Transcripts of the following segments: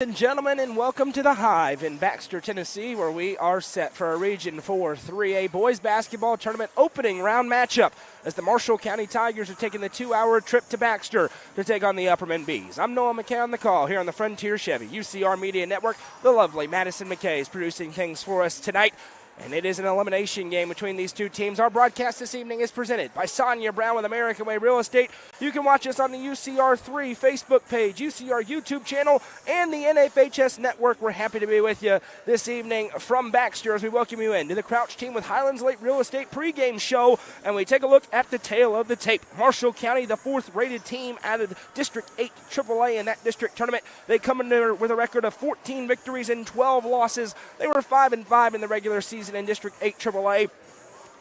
And gentlemen, and welcome to the Hive in Baxter, Tennessee, where we are set for a Region 4 3A boys basketball tournament opening round matchup as the Marshall County Tigers are taking the 2-hour trip to Baxter to take on the Upperman Bees. I'm Noah McKay on the call here on the Frontier Chevy UCR Media Network. The lovely Madison McKay is producing things for us tonight. And it is an elimination game between these two teams. Our broadcast this evening is presented by Sonja Brown with American Way Real Estate. You can watch us on the UCR3 Facebook page, UCR YouTube channel, and the NFHS Network. We're happy to be with you this evening from Baxter as we welcome you in to the Crouch team with Highlands Lake Real Estate pregame show. And we take a look at the tail of the tape. Marshall County, the fourth-rated team out of District 8 AAA in that district tournament. They come in there with a record of 14 victories and 12 losses. They were 5-5 in the regular season in District 8 AAA.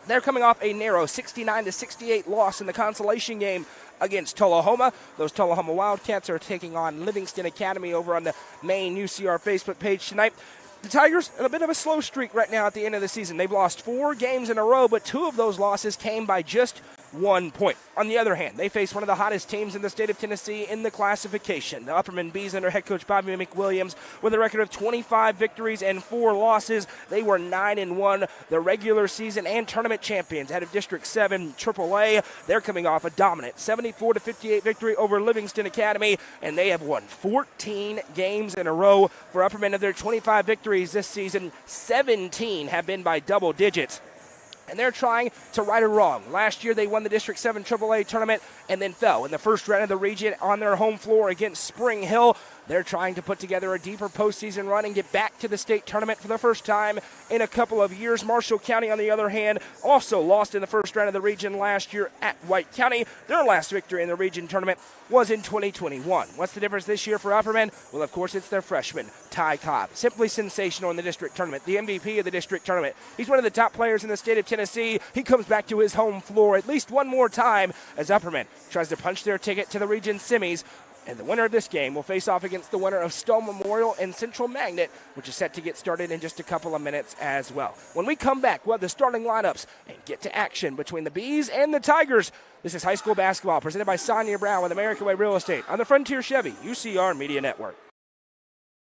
They're coming off a narrow 69-68 loss in the consolation game against Tullahoma. Those Tullahoma Wildcats are taking on Livingston Academy over on the main UCR Facebook page tonight. The Tigers in a bit of a slow streak right now at the end of the season. They've lost 4 games in a row, but 2 of those losses came by just 1 point. On the other hand, they face one of the hottest teams in the state of Tennessee in the classification. The Upperman Bees under head coach Bobby McWilliams with a record of 25 victories and 4 losses. They were 9-1, the regular season and tournament champions out of District 7 AAA. They're coming off a dominant 74-58 victory over Livingston Academy, and they have won 14 games in a row. For Upperman, of their 25 victories this season, 17 have been by double digits. And they're trying to right a wrong. Last year, they won the District 7 AAA tournament and then fell in the first round of the region on their home floor against Spring Hill. They're trying to put together a deeper postseason run and get back to the state tournament for the first time in a couple of years. Marshall County, on the other hand, also lost in the first round of the region last year at White County. Their last victory in the region tournament was in 2021. What's the difference this year for Upperman? Well, of course, it's their freshman, Ty Cobb. Simply sensational in the district tournament, the MVP of the district tournament. He's one of the top players in the state of Tennessee. He comes back to his home floor at least one more time as Upperman tries to punch their ticket to the region semis. And the winner of this game will face off against the winner of Stone Memorial and Central Magnet, which is set to get started in just a couple of minutes as well. When we come back, we'll have the starting lineups and get to action between the Bees and the Tigers. This is high school basketball presented by Sonja Brown with American Way Real Estate on the Frontier Chevy UCR Media Network.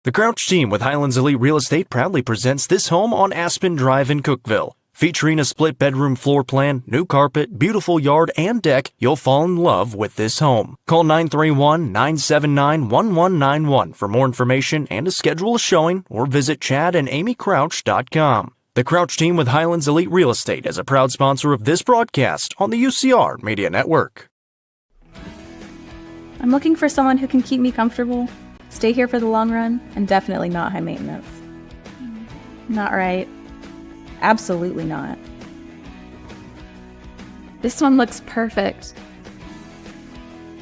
The Crouch team with Highlands Elite Real Estate proudly presents this home on Aspen Drive in Cookeville. Featuring a split bedroom floor plan, new carpet, beautiful yard, and deck, you'll fall in love with this home. Call 931-979-1191 for more information and to schedule a showing, or visit chadandamycrouch.com. The Crouch team with Highlands Elite Real Estate is a proud sponsor of this broadcast on the UCR Media Network. I'm looking for someone who can keep me comfortable, stay here for the long run, and definitely not high maintenance. Not right. Absolutely not. This one looks perfect.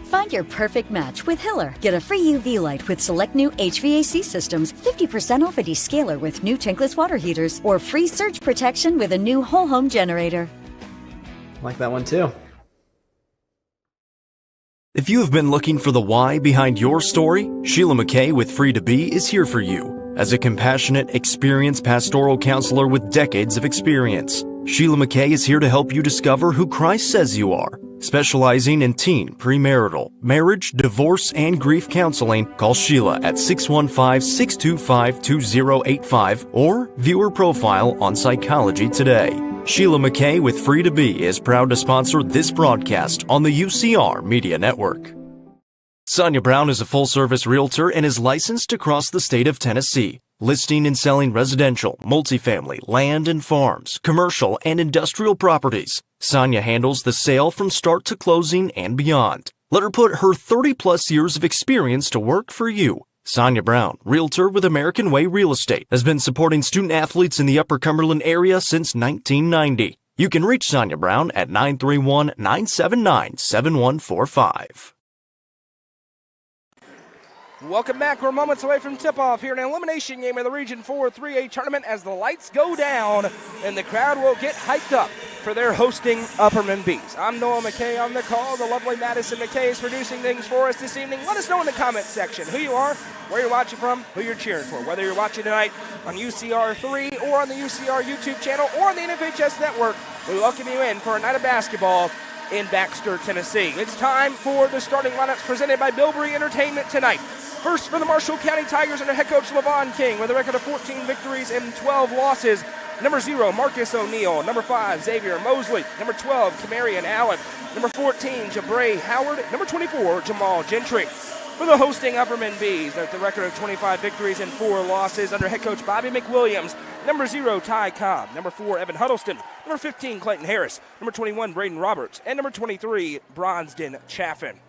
Find your perfect match with Hiller. Get a free UV light with select new HVAC systems, 50% off a descaler with new tankless water heaters, or free surge protection with a new whole home generator. Like that one too. If you have been looking for the why behind your story, Sheila McKay with Free to Be is here for you. As a compassionate, experienced pastoral counselor with decades of experience, Sheila McKay is here to help you discover who Christ says you are. Specializing in teen, premarital, marriage, divorce, and grief counseling, call Sheila at 615-625-2085 or view her profile on Psychology Today. Sheila McKay with Free to Be is proud to sponsor this broadcast on the UCR Media Network. Sonja Brown is a full-service realtor and is licensed across the state of Tennessee, listing and selling residential, multifamily, land and farms, commercial and industrial properties. Sonja handles the sale from start to closing and beyond. Let her put her 30-plus years of experience to work for you. Sonja Brown, realtor with American Way Real Estate, has been supporting student-athletes in the Upper Cumberland area since 1990. You can reach Sonja Brown at 931-979-7145. Welcome back. We're moments away from tip-off here in an elimination game in the Region 4 3A tournament as the lights go down and the crowd will get hyped up for their hosting Upperman Bees. I'm Noah McKay on the call. The lovely Madison McKay is producing things for us this evening. Let us know in the comments section who you are, where you're watching from, who you're cheering for. Whether you're watching tonight on UCR3 or on the UCR YouTube channel or on the NFHS Network, we welcome you in for a night of basketball in Baxter, Tennessee. It's time for the starting lineups presented by Bilberry Entertainment tonight. First for the Marshall County Tigers under head coach LaVon King with a record of 14 victories and 12 losses. Number 0, Marcus O'Neill. Number 5, Xavier Mosley. Number 12, Kamarian Allen. Number 14, Jabray Howard. Number 24, Jamal Gentry. For the hosting Upperman Bees, with a record of 25 victories and 4 losses under head coach Bobby McWilliams. Number 0, Ty Cobb. Number 4, Evan Huddleston. Number 15, Clayton Harris. Number 21, Braden Roberts. And number 23, Bronsden Chaffin.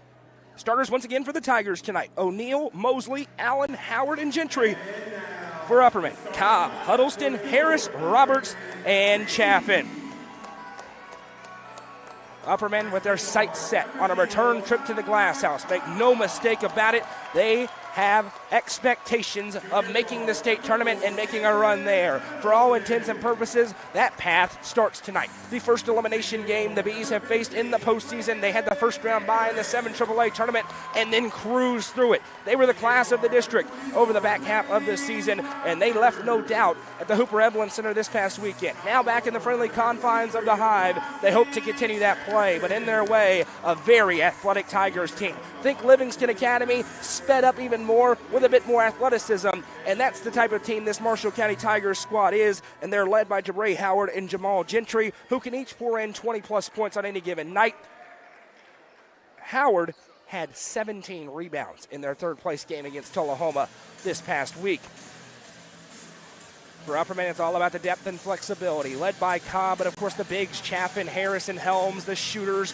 Starters once again for the Tigers tonight: O'Neill, Mosley, Allen, Howard, and Gentry. For Upperman, Cobb, Huddleston, Harris, Roberts, and Chaffin. Upperman with their sights set on a return trip to the Glass House. Make no mistake about it, they have expectations of making the state tournament and making a run there. For all intents and purposes, that path starts tonight. The first elimination game the Bees have faced in the postseason. They had the first round bye in the 7 AAA tournament and then cruised through it. They were the class of the district over the back half of the season, and they left no doubt at the Hooper Evelyn Center this past weekend. Now back in the friendly confines of the Hive, they hope to continue that play, but in their way, a very athletic Tigers team. Think Livingston Academy sped up even more with a bit more athleticism, and that's the type of team this Marshall County Tigers squad is, and they're led by Jabray Howard and Jamal Gentry, who can each pour in 20-plus points on any given night. Howard had 17 rebounds in their third-place game against Tullahoma this past week. For Upperman, it's all about the depth and flexibility, led by Cobb, but of course the bigs, Chaffin, Harris, and Helms, the shooters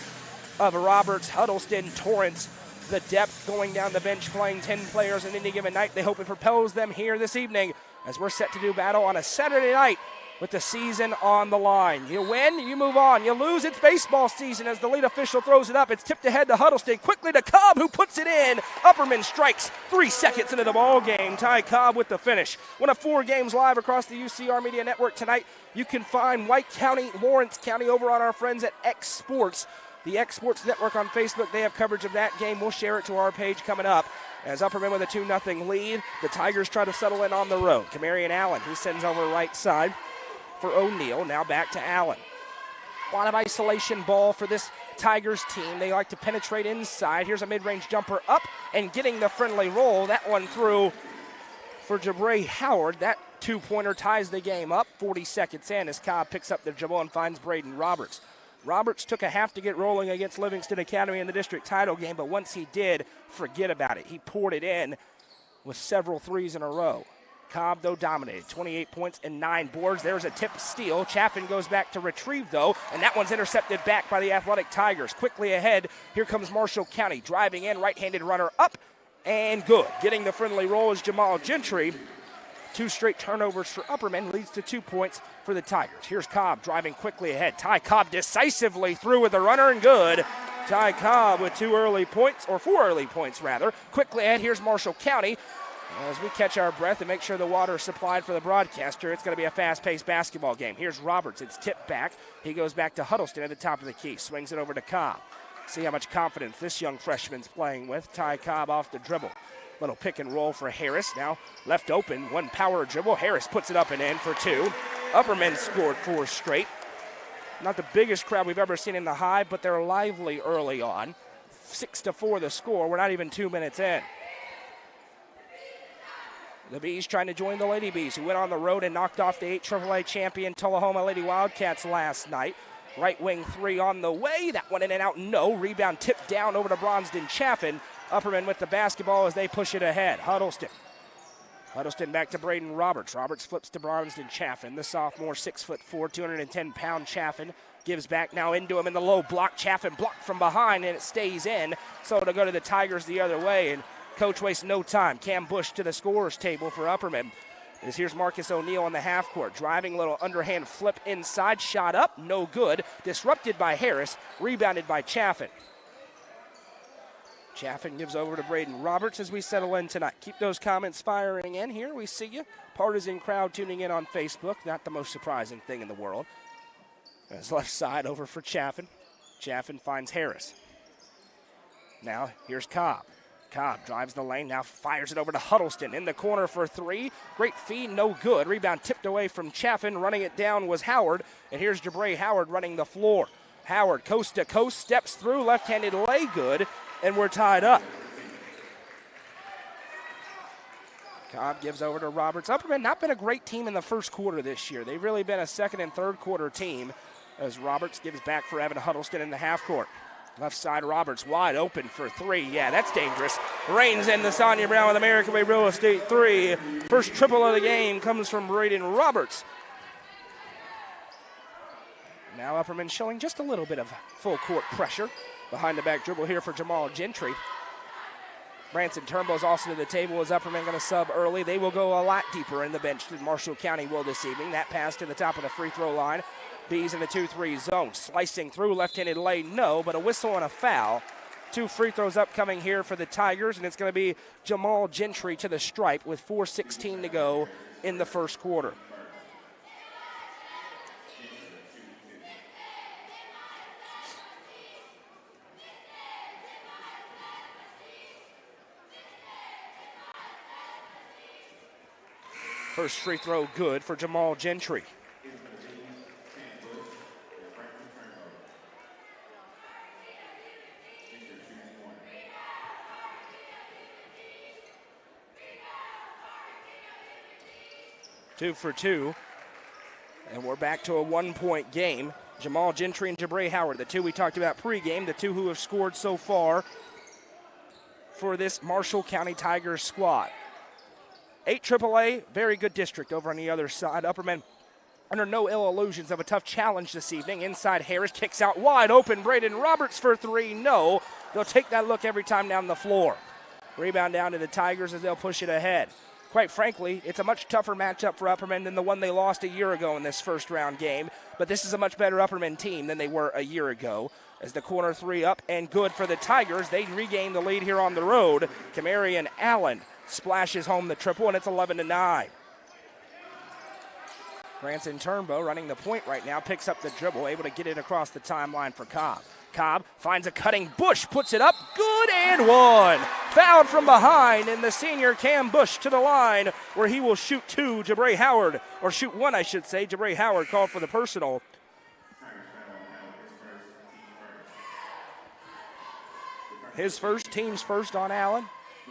of Roberts, Huddleston, Torrance. The depth going down the bench, playing 10 players on any given night. They hope it propels them here this evening as we're set to do battle on a Saturday night with the season on the line. You win, you move on. You lose, it's baseball season as the lead official throws it up. It's tipped ahead to Huddleston, quickly to Cobb, who puts it in. Upperman strikes 3 seconds into the ball game. Ty Cobb with the finish. One of 4 games live across the UCR Media Network tonight. You can find White County, Lawrence County over on our friends at X Sports. The X Sports Network on Facebook, they have coverage of that game. We'll share it to our page coming up. As Upperman with a 2-0 lead, the Tigers try to settle in on the road. Kamarian Allen, he sends over right side for O'Neill. Now back to Allen. A lot of isolation ball for this Tigers team. They like to penetrate inside. Here's a mid-range jumper up and getting the friendly roll. That one through for Jabray Howard. That 2-pointer ties the game up. 40 seconds in as Cobb picks up the dribble and finds Braden Roberts. Roberts took a half to get rolling against Livingston Academy in the district title game, but once he did, forget about it. He poured it in with several threes in a row. Cobb, though, dominated. 28 points and 9 boards. There's a tip steal. Chaffin goes back to retrieve, though, and that one's intercepted back by the athletic Tigers. Quickly ahead, here comes Marshall County. Driving in, right-handed runner up, and good. Getting the friendly roll is Jamal Gentry. 2 straight turnovers for Upperman leads to 2 points for the Tigers. Here's Cobb driving quickly ahead. Ty Cobb decisively through with the runner and good. Ty Cobb with 4 early points. Quickly ahead, here's Marshall County. As we catch our breath and make sure the water is supplied for the broadcaster, it's going to be a fast-paced basketball game. Here's Roberts. It's tipped back. He goes back to Huddleston at the top of the key. Swings it over to Cobb. See how much confidence this young freshman's playing with. Ty Cobb off the dribble. Little pick and roll for Harris. Now left open. 1 power dribble. Harris puts it up and in for 2. Upperman scored 4 straight. Not the biggest crowd we've ever seen in the Hive, but they're lively early on. 6-4 the score. We're not even 2 minutes in. The Bees trying to join the Lady Bees, who went on the road and knocked off the 8 AAA champion Tullahoma Lady Wildcats last night. Right wing 3 on the way. That one in and out. No. Rebound tipped down over to Bronsden Chaffin. Upperman with the basketball as they push it ahead. Huddleston back to Braden Roberts. Roberts flips to Bronsden Chaffin. The sophomore, 6'4", 210-pound Chaffin gives back now into him in the low block. Chaffin blocked from behind and it stays in. So it'll go to the Tigers the other way. And coach wastes no time. Cam Bush to the scorer's table for Upperman. Here's Marcus O'Neill on the half court. Driving, little underhand flip inside. Shot up, no good. Disrupted by Harris. Rebounded by Chaffin. Chaffin gives over to Braden Roberts as we settle in tonight. Keep those comments firing in here. We see you. Partisan crowd tuning in on Facebook. Not the most surprising thing in the world. As left side over for Chaffin. Chaffin finds Harris. Now here's Cobb. Cobb drives the lane, now fires it over to Huddleston in the corner for 3. Great feed, no good. Rebound tipped away from Chaffin. Running it down was Howard. And here's Jabray Howard running the floor. Howard, coast to coast, steps through, left-handed lay good, and we're tied up. Cobb gives over to Roberts. Upperman not been a great team in the first quarter this year. They've really been a second and third quarter team as Roberts gives back for Evan Huddleston in the half court. Left side, Roberts wide open for three. Yeah, that's dangerous. Reigns in the Sonja Brown with American Way Real Estate three. First triple of the game comes from Braden Roberts. Now Upperman showing just a little bit of full court pressure. Behind the back dribble here for Jamal Gentry. Branson Turnbow's also to the table. Is Upperman going to sub early? They will go a lot deeper in the bench than Marshall County will this evening. That pass to the top of the free throw line. Bees in the 2-3 zone. Slicing through, left-handed lane, no, but a whistle and a foul. 2 free throws upcoming here for the Tigers, and it's going to be Jamal Gentry to the stripe with 4:16 to go in the first quarter. First free throw good for Jamal Gentry. Two for two, and we're back to a 1-point game. Jamal Gentry and Jabray Howard, the two we talked about pregame, the two who have scored so far for this Marshall County Tigers squad. 8 AAA, very good district over on the other side. Upperman under no ill illusions of a tough challenge this evening. Inside Harris kicks out wide open. Braden Roberts for three, no. They'll take that look every time down the floor. Rebound down to the Tigers as they'll push it ahead. Quite frankly, it's a much tougher matchup for Upperman than the one they lost a year ago in this first round game. But this is a much better Upperman team than they were a year ago. As the corner three up and good for the Tigers, they regain the lead here on the road. Camarion Allen splashes home the triple, and it's 11-9. Branson Turnbow running the point right now, picks up the dribble, able to get it across the timeline for Cobb. Cobb finds a cutting Bush, puts it up, good and one. Fouled from behind, and the senior Cam Bush to the line where he will shoot two. Jabray Howard, or shoot one, I should say. Jabray Howard called for the personal. His first, team's first on Allen.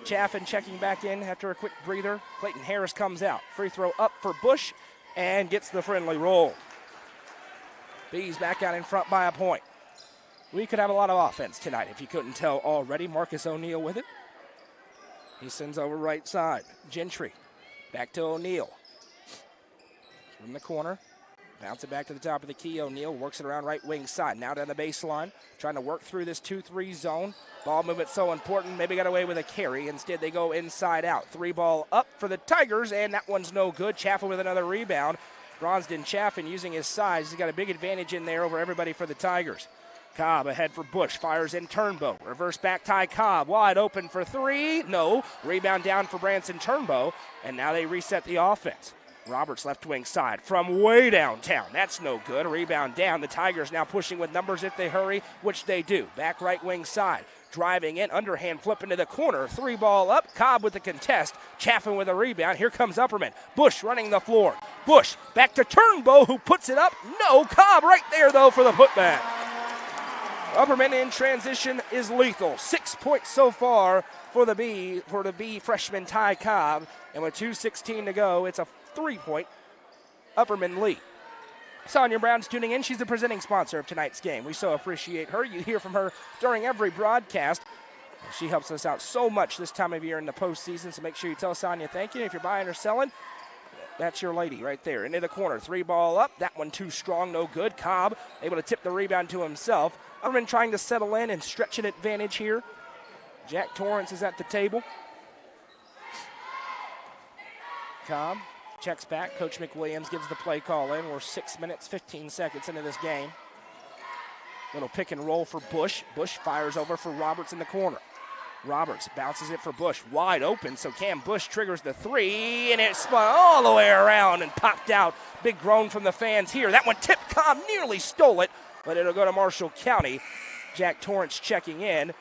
Chaffin checking back in after a quick breather. Clayton Harris comes out. Free throw up for Bush and gets the friendly roll. Bees back out in front by a point. We could have a lot of offense tonight if you couldn't tell already. Marcus O'Neal with it. He sends over right side. Gentry back to O'Neal. From the corner. Bounce it back to the top of the key. O'Neal works it around right wing side. Now down the baseline. Trying to work through this 2-3 zone. Ball movement so important. Maybe got away with a carry. Instead they go inside out. 3 ball up for the Tigers, and that one's no good. Chaffin with another rebound. Bronsden Chaffin using his size. He's got a big advantage in there over everybody for the Tigers. Cobb ahead for Bush. Fires in Turnbow. Reverse back tie Cobb. Wide open for three. No. Rebound down for Branson Turnbow. And now they reset the offense. Roberts left wing side from way downtown. That's no good. A rebound down. The Tigers now pushing with numbers if they hurry, which they do. Back right wing side. Driving in. Underhand flip into the corner. 3 ball up. Cobb with the contest. Chaffin with a rebound. Here comes Upperman. Bush running the floor. Bush back to Turnbow, who puts it up. No. Cobb right there, though, for the putback. Upperman in transition is lethal. 6 points so far for the B freshman Ty Cobb. And with 2:16 to go, it's a 3-point Upperman lead. Sonja Brown's tuning in. She's the presenting sponsor of tonight's game. We so appreciate her. You hear from her during every broadcast. She helps us out so much this time of year in the postseason, so make sure you tell Sonja thank you. If you're buying or selling, that's your lady right there. Into the corner. 3 ball up. That one too strong, no good. Cobb able to tip the rebound to himself. Upperman trying to settle in and stretch an advantage here. Jack Torrance is at the table. Cobb checks back. Coach McWilliams gives the play call in. We're 6 minutes, 15 seconds into this game. Little pick and roll for Bush. Bush fires over for Roberts in the corner. Roberts bounces it for Bush. Wide open, so Cam Bush triggers the 3, and it spun all the way around and popped out. Big groan from the fans here. That one tipped. Cobb nearly stole it, but it'll go to Marshall County. Jack Torrance checking in,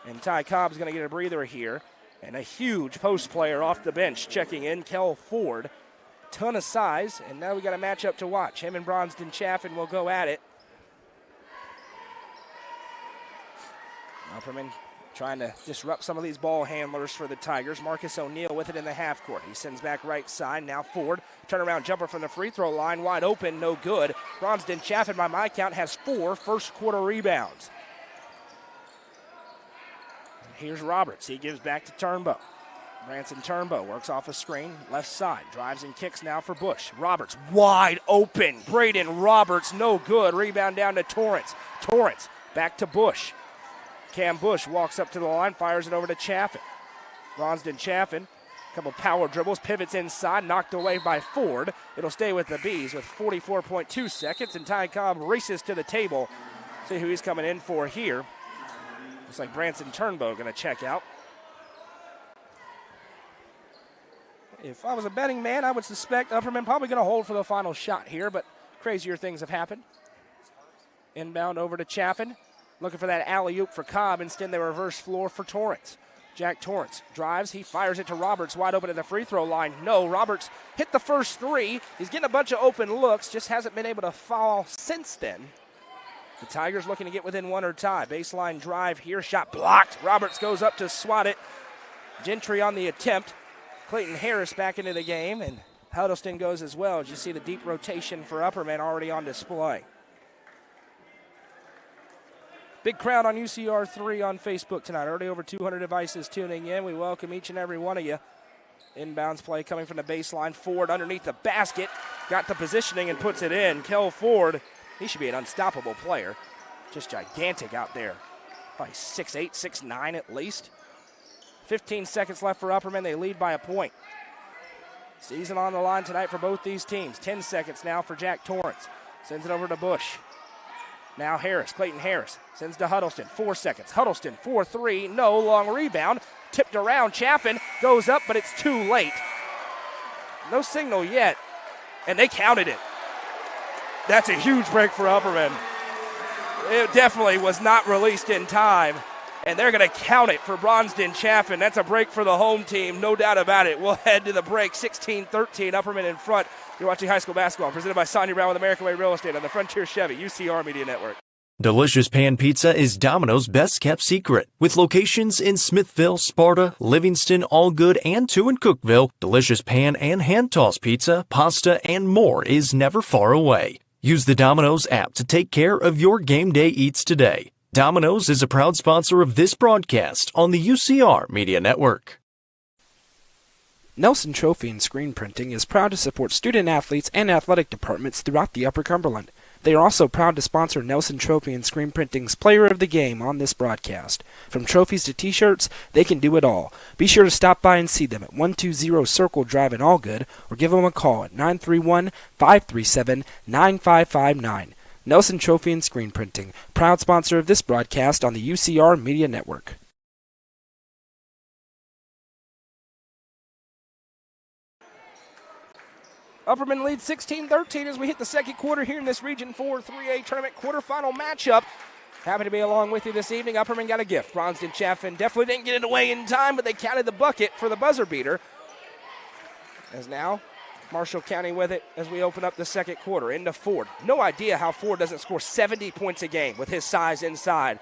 and Ty Cobb's going to get a breather here. And a huge post player off the bench checking in, Kel Ford. Ton of size, and now we got a matchup to watch. Him and Bronsden Chaffin will go at it. Upperman trying to disrupt some of these ball handlers for the Tigers. Marcus O'Neal with it in the half court. He sends back right side. Now Ford, turnaround jumper from the free throw line, wide open, no good. Bronston Chaffin, by my count, has 4 first quarter rebounds. Here's Roberts. He gives back to Turnbow. Branson Turnbow works off a screen, left side, drives and kicks now for Bush. Roberts wide open. Braden Roberts, no good. Rebound down to Torrance. Torrance back to Bush. Cam Bush walks up to the line, fires it over to Chaffin. Bronston Chaffin, a couple power dribbles, pivots inside, knocked away by Ford. It'll stay with the Bees with 44.2 seconds, and Ty Cobb races to the table. See who he's coming in for here. Looks like Branson Turnbow going to check out. If I was a betting man, I would suspect Upperman probably going to hold for the final shot here, but crazier things have happened. Inbound over to Chaffin. Looking for that alley-oop for Cobb. Instead, they reverse floor for Torrance. Jack Torrance drives. He fires it to Roberts, wide open at the free throw line. No, Roberts hit the first 3. He's getting a bunch of open looks. Just hasn't been able to foul since then. The Tigers looking to get within 1 or tie. Baseline drive here. Shot blocked. Roberts goes up to swat it. Gentry on the attempt. Clayton Harris back into the game. And Huddleston goes as well. As you see the deep rotation for Upperman already on display. Big crowd on UCR 3 on Facebook tonight. Already over 200 devices tuning in. We welcome each and every one of you. Inbounds play coming from the baseline. Ford underneath the basket. Got the positioning and puts it in. Kel Ford, he should be an unstoppable player. Just gigantic out there. Probably 6'8", 6'9" at least. 15 seconds left for Upperman. They lead by a point. Season on the line tonight for both these teams. 10 seconds now for Jack Torrance. Sends it over to Bush. Now Harris, Clayton Harris, sends to Huddleston. 4 seconds. Huddleston, 4-3, no, long rebound. Tipped around, Chaffin goes up, but it's too late. No signal yet, and they counted it. That's a huge break for Upperman. It definitely was not released in time, and they're going to count it for Bronston Chaffin. That's a break for the home team, no doubt about it. We'll head to the break, 16-13, Upperman in front. You're watching high school basketball, presented by Sonja Brown with American Way Real Estate on the Frontier Chevy, UCR Media Network. Delicious Pan Pizza is Domino's best-kept secret. With locations in Smithville, Sparta, Livingston, Allgood, and 2 in Cookeville, delicious pan and hand-tossed pizza, pasta, and more is never far away. Use the Domino's app to take care of your game day eats today. Domino's is a proud sponsor of this broadcast on the UCR Media Network. Nelson Trophy and Screen Printing is proud to support student athletes and athletic departments throughout the Upper Cumberland. They are also proud to sponsor Nelson Trophy and Screen Printing's Player of the Game on this broadcast. From trophies to t-shirts, they can do it all. Be sure to stop by and see them at 120 Circle Drive in Allgood or give them a call at 931-537-9559. Nelson Trophy and Screen Printing, proud sponsor of this broadcast on the UCR Media Network. Upperman leads 16-13 as we hit the second quarter here in this Region 4 3A tournament quarterfinal matchup. Happy to be along with you this evening. Upperman got a gift. Bronston Chaffin definitely didn't get it away in time, but they counted the bucket for the buzzer beater. As now, Marshall County with it as we open up the second quarter. Into Ford. No idea how Ford doesn't score 70 points a game with his size inside.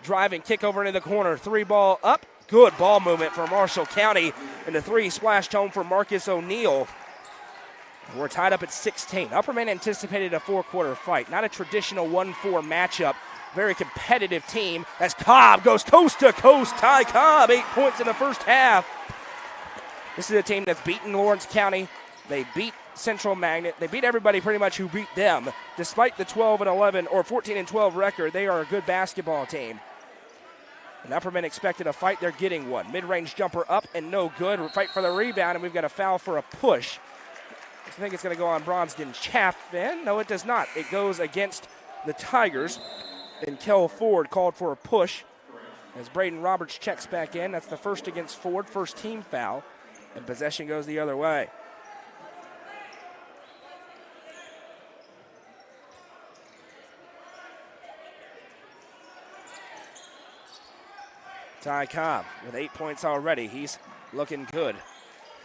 Driving, kick over into the corner. 3 ball up. Good ball movement for Marshall County. And the 3 splashed home for Marcus O'Neal. We're tied up at 16. Upperman anticipated a 4-quarter fight, not a traditional 1-4 matchup. Very competitive team as Cobb goes coast to coast. Ty Cobb, 8 points in the first half. This is a team that's beaten Lawrence County. They beat Central Magnet. They beat everybody pretty much who beat them. Despite the 12-11 or 14-12 record, they are a good basketball team. And Upperman expected a fight. They're getting one. Mid-range jumper up and no good. Fight for the rebound, and we've got a foul for a push. I think it's going to go on Bronston Chaffin. No, it does not. It goes against the Tigers. And Kel Ford called for a push as Braden Roberts checks back in. That's the first against Ford, first team foul. And possession goes the other way. Ty Cobb with 8 points already. He's looking good.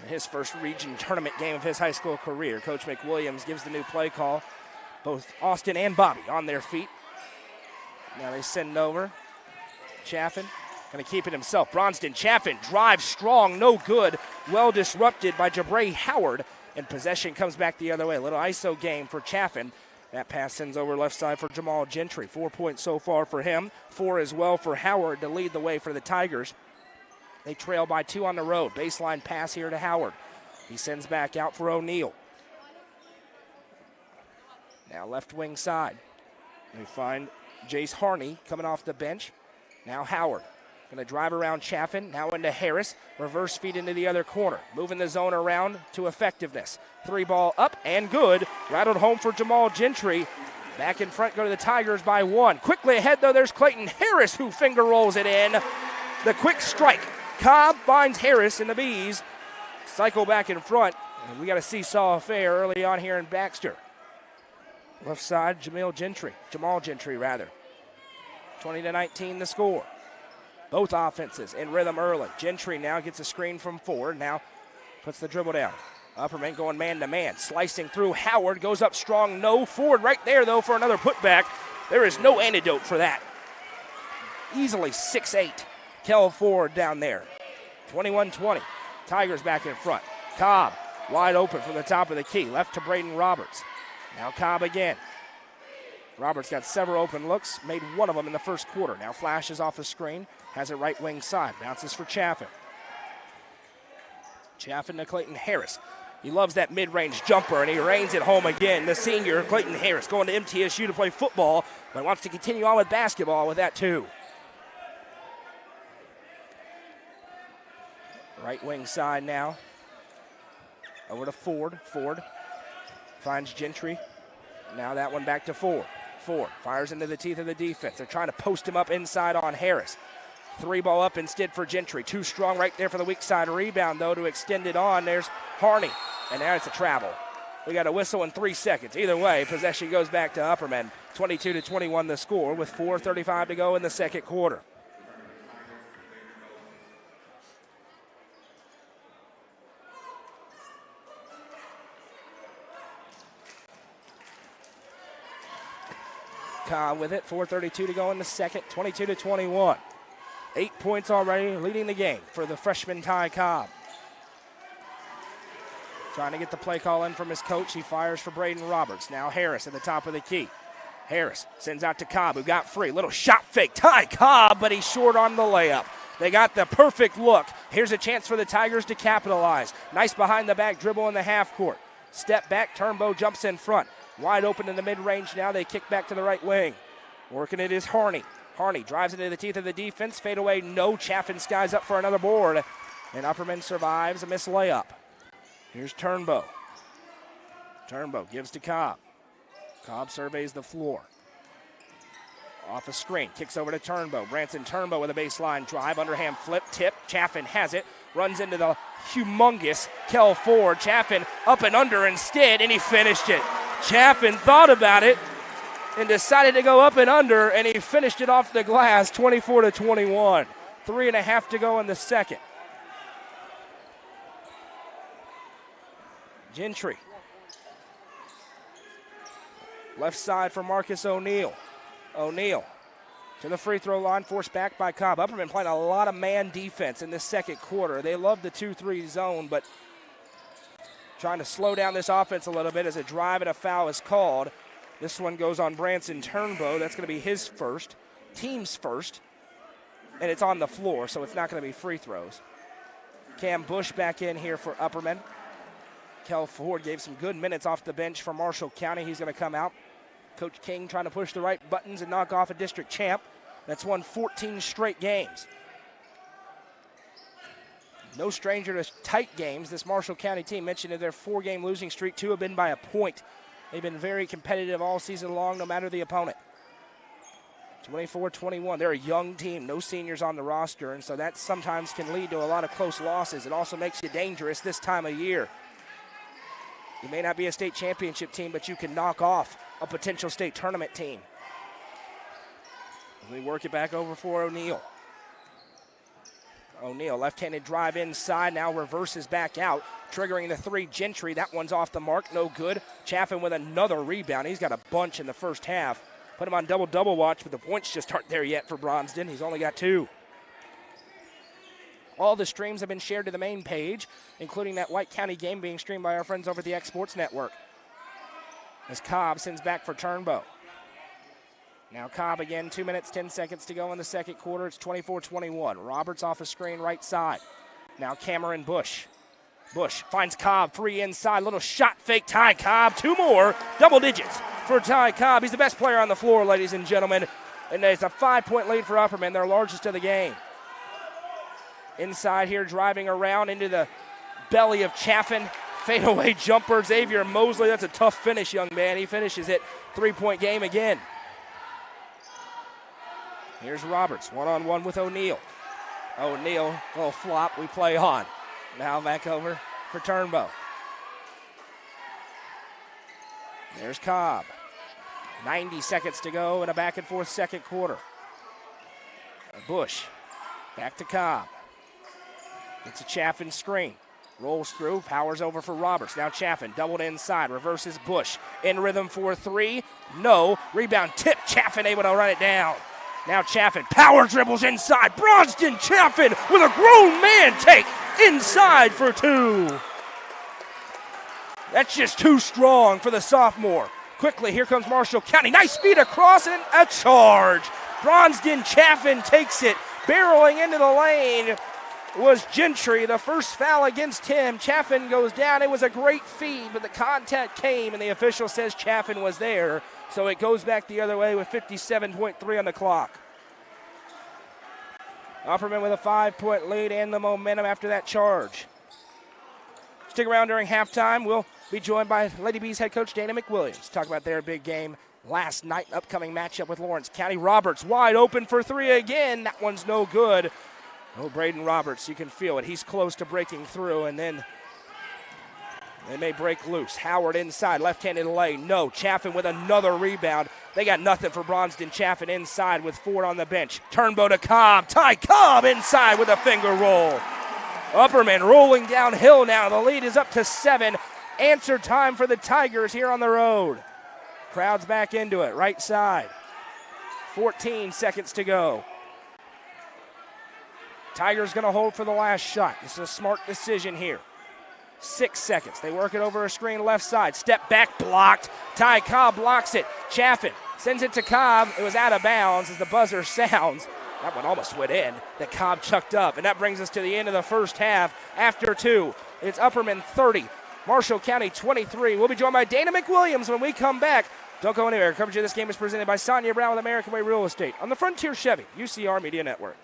His first region tournament game of his high school career. Coach McWilliams gives the new play call. Both Austin and Bobby on their feet. Now they send over. Chaffin Going to keep it himself. Bronston Chaffin drives strong, no good. Well disrupted by Jabray Howard. And possession comes back the other way. A little ISO game for Chaffin. That pass sends over left side for Jamal Gentry. 4 points so far for him. 4 as well for Howard to lead the way for the Tigers. They trail by 2 on the road. Baseline pass here to Howard. He sends back out for O'Neal. Now left wing side. We find Jace Harney coming off the bench. Now Howard. Going to drive around Chaffin, now into Harris. Reverse feed into the other corner. Moving the zone around to effectiveness. 3 ball up and good. Rattled home for Jamal Gentry. Back in front go to the Tigers by 1. Quickly ahead, though, there's Clayton Harris who finger rolls it in. The quick strike. Cobb finds Harris in the Bees. Cycle back in front. And we got a seesaw affair early on here in Baxter. Left side, Jamal Gentry. 20-19 the score. Both offenses in rhythm early. Gentry now gets a screen from 4. Now puts the dribble down. Upperman going man-to-man. Slicing through. Howard goes up strong. No. Ford right there, though, for another putback. There is no antidote for that. Easily 6'8". Kel Ford down there. 21-20. Tigers back in front. Cobb wide open from the top of the key. Left to Braden Roberts. Now Cobb again. Roberts got several open looks, made one of them in the first quarter. Now flashes off the screen, has it right wing side, bounces for Chaffin. Chaffin to Clayton Harris. He loves that mid-range jumper, and he reigns it home again. The senior, Clayton Harris, going to MTSU to play football, but wants to continue on with basketball with that too. Right wing side now. Over to Ford. Ford finds Gentry. Now that one back to Ford. Ford fires into the teeth of the defense. They're trying to post him up inside on Harris. 3 ball up instead for Gentry. Too strong right there for the weak side rebound, though, to extend it on. There's Harney, and now it's a travel. We got a whistle in 3 seconds. Either way, possession goes back to Upperman. 22-21 the score with 4:35 to go in the second quarter. Cobb with it, 4:32 to go in the second, 22-21. 8 points already, leading the game for the freshman Ty Cobb. Trying to get the play call in from his coach. He fires for Braden Roberts. Now Harris at the top of the key. Harris sends out to Cobb, who got free. Little shot fake. Ty Cobb, but he's short on the layup. They got the perfect look. Here's a chance for the Tigers to capitalize. Nice behind-the-back dribble in the half court. Step back, Turnbow jumps in front. Wide open in the mid-range now. They kick back to the right wing. Working it is Harney. Harney drives into the teeth of the defense. Fade away, no. Chaffin skies up for another board. And Upperman survives a missed layup. Here's Turnbow. Turnbow gives to Cobb. Cobb surveys the floor. Off a screen, kicks over to Turnbow. Branson Turnbow with a baseline drive. Underhand flip, tip. Chaffin has it. Runs into the humongous Kel Ford. Chaffin up and under instead, and he finished it. Chaffin thought about it and decided to go up and under, and he finished it off the glass, 24-21. 3.5 to go in the second. Gentry. Left side for Marcus O'Neal. O'Neal to the free throw line, forced back by Cobb. Upperman playing a lot of man defense in this second quarter. They love the 2-3 zone, but trying to slow down this offense a little bit as a drive and a foul is called. This one goes on Branson Turnbow. That's going to be his first, team's first, and it's on the floor, so it's not going to be free throws. Cam Bush back in here for Upperman. Kel Ford gave some good minutes off the bench for Marshall County. He's going to come out. Coach King trying to push the right buttons and knock off a district champ that's won 14 straight games. No stranger to tight games. This Marshall County team mentioned in their 4-game losing streak, 2 have been by a point. They've been very competitive all season long, no matter the opponent. 24-21. They're a young team, no seniors on the roster, and so that sometimes can lead to a lot of close losses. It also makes you dangerous this time of year. You may not be a state championship team, but you can knock off a potential state tournament team. We work it back over for O'Neal. O'Neal, left-handed drive inside, now reverses back out, triggering the 3 Gentry. That one's off the mark, no good. Chaffin with another rebound. He's got a bunch in the first half. Put him on double-double watch, but the points just aren't there yet for Bronston. He's only got 2. All the streams have been shared to the main page, including that White County game being streamed by our friends over at the X Sports Network. As Cobb sends back for Turnbow. Now Cobb again, 2 minutes, 10 seconds to go in the second quarter. It's 24-21. Roberts off a screen right side. Now Cameron Bush. Bush finds Cobb, free inside, little shot fake, Ty Cobb, 2 more, double digits for Ty Cobb. He's the best player on the floor, ladies and gentlemen, and it's a 5-point lead for Upperman, their largest of the game. Inside here, driving around into the belly of Chaffin, fadeaway jumper, Xavier Mosley, that's a tough finish, young man. He finishes it, 3-point game again. Here's Roberts, one-on-one with O'Neal. O'Neal, little flop, we play on. Now back over for Turnbow. There's Cobb. 90 seconds to go in a back-and-forth second quarter. Bush, back to Cobb. It's a Chaffin screen. Rolls through, powers over for Roberts. Now Chaffin, doubled inside, reverses Bush. In rhythm for 3, no. Rebound tip, Chaffin able to run it down. Now Chaffin, power dribbles inside. Bronston Chaffin with a grown man take inside for 2. That's just too strong for the sophomore. Quickly, here comes Marshall County. Nice speed across and a charge. Bronston Chaffin takes it. Barreling into the lane was Gentry. The first foul against him. Chaffin goes down. It was a great feed, but the contact came, and the official says Chaffin was there. So it goes back the other way with 57.3 on the clock. Upperman with a 5-point lead and the momentum after that charge. Stick around during halftime. We'll be joined by Lady Bees head coach Dana McWilliams to talk about their big game last night, upcoming matchup with Lawrence County. Roberts wide open for 3 again. That one's no good. Oh, Braden Roberts, you can feel it. He's close to breaking through, and then they may break loose. Howard inside, left-handed lane. No, Chaffin with another rebound. They got nothing for Bronston Chaffin inside with Ford on the bench. Turnbow to Cobb. Ty Cobb inside with a finger roll. Upperman rolling downhill now. The lead is up to 7. Answer time for the Tigers here on the road. Crowd's back into it, right side. 14 seconds to go. Tigers going to hold for the last shot. This is a smart decision here. 6 seconds. They work it over a screen left side. Step back, blocked. Ty Cobb blocks it. Chaffin sends it to Cobb. It was out of bounds as the buzzer sounds. That one almost went in. That Cobb chucked up. And that brings us to the end of the first half. After 2, it's Upperman 30, Marshall County 23. We'll be joined by Dana McWilliams when we come back. Don't go anywhere. Coverage of this game is presented by Sonja Brown with American Way Real Estate on the Frontier Chevy UCR Media Network.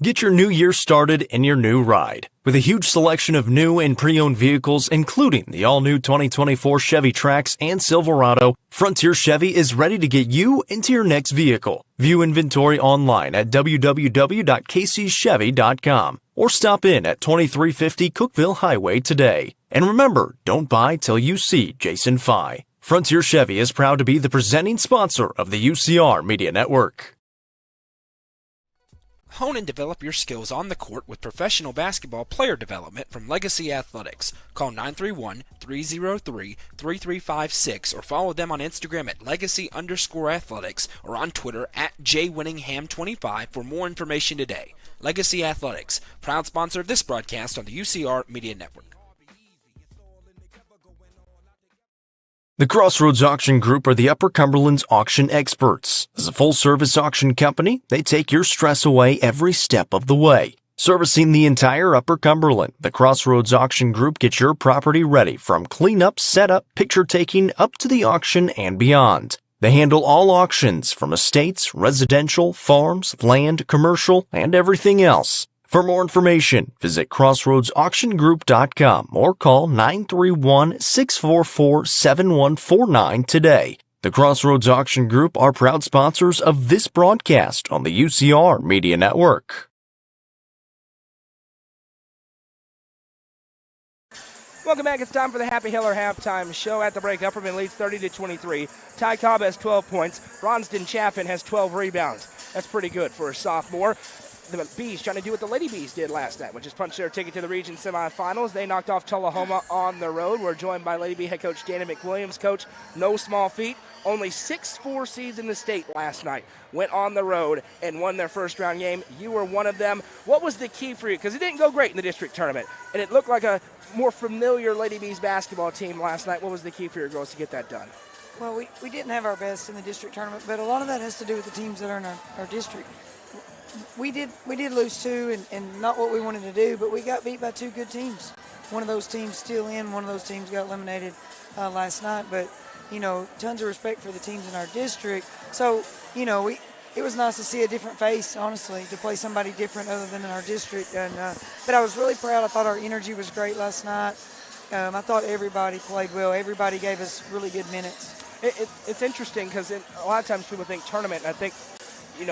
Get your new year started in your new ride. With a huge selection of new and pre-owned vehicles, including the all-new 2024 Chevy Trax and Silverado, Frontier Chevy is ready to get you into your next vehicle. View inventory online at www.kcchevy.com or stop in at 2350 Cookeville Highway today. And remember, don't buy till you see Jason Fye. Frontier Chevy is proud to be the presenting sponsor of the UCR Media Network. Hone and develop your skills on the court with professional basketball player development from Legacy Athletics. Call 931-303-3356 or follow them on Instagram at legacy_athletics or on Twitter at jwinningham25 for more information today. Legacy Athletics, proud sponsor of this broadcast on the UCR Media Network. The Crossroads Auction Group are the Upper Cumberland's auction experts. As a full-service auction company, they take your stress away every step of the way. Servicing the entire Upper Cumberland, the Crossroads Auction Group gets your property ready from cleanup, setup, picture taking, up to the auction and beyond. They handle all auctions from estates, residential, farms, land, commercial, and everything else. For more information, visit crossroadsauctiongroup.com or call 931-644-7149 today. The Crossroads Auction Group are proud sponsors of this broadcast on the UCR Media Network. Welcome back. It's time for the Happy Hiller halftime show. At the break, Upperman leads 30-23. Ty Cobb has 12 points. Bronston Chaffin has 12 rebounds. That's pretty good for a sophomore. The Bees trying to do what the Lady Bees did last night, which is punch their ticket to the region semifinals. They knocked off Tullahoma on the road. We're joined by Lady Bee head coach Danny McWilliams. Coach, no small feat. Only 6-4 seeds in the state last night went on the road and won their first round game. You were one of them. What was the key for you? Because it didn't go great in the district tournament, and it looked like a more familiar Lady Bees basketball team last night. What was the key for your girls to get that done? Well, we didn't have our best in the district tournament, but a lot of that has to do with the teams that are in our district. We did lose two and not what we wanted to do, but we got beat by two good teams. One of those teams still in, one of those teams got eliminated last night, but, tons of respect for the teams in our district. So, it was nice to see a different face, honestly, to play somebody different other than in our district. And but I was really proud. I thought our energy was great last night. I thought everybody played well. Everybody gave us really good minutes. It's interesting because a lot of times people think tournament, and I think,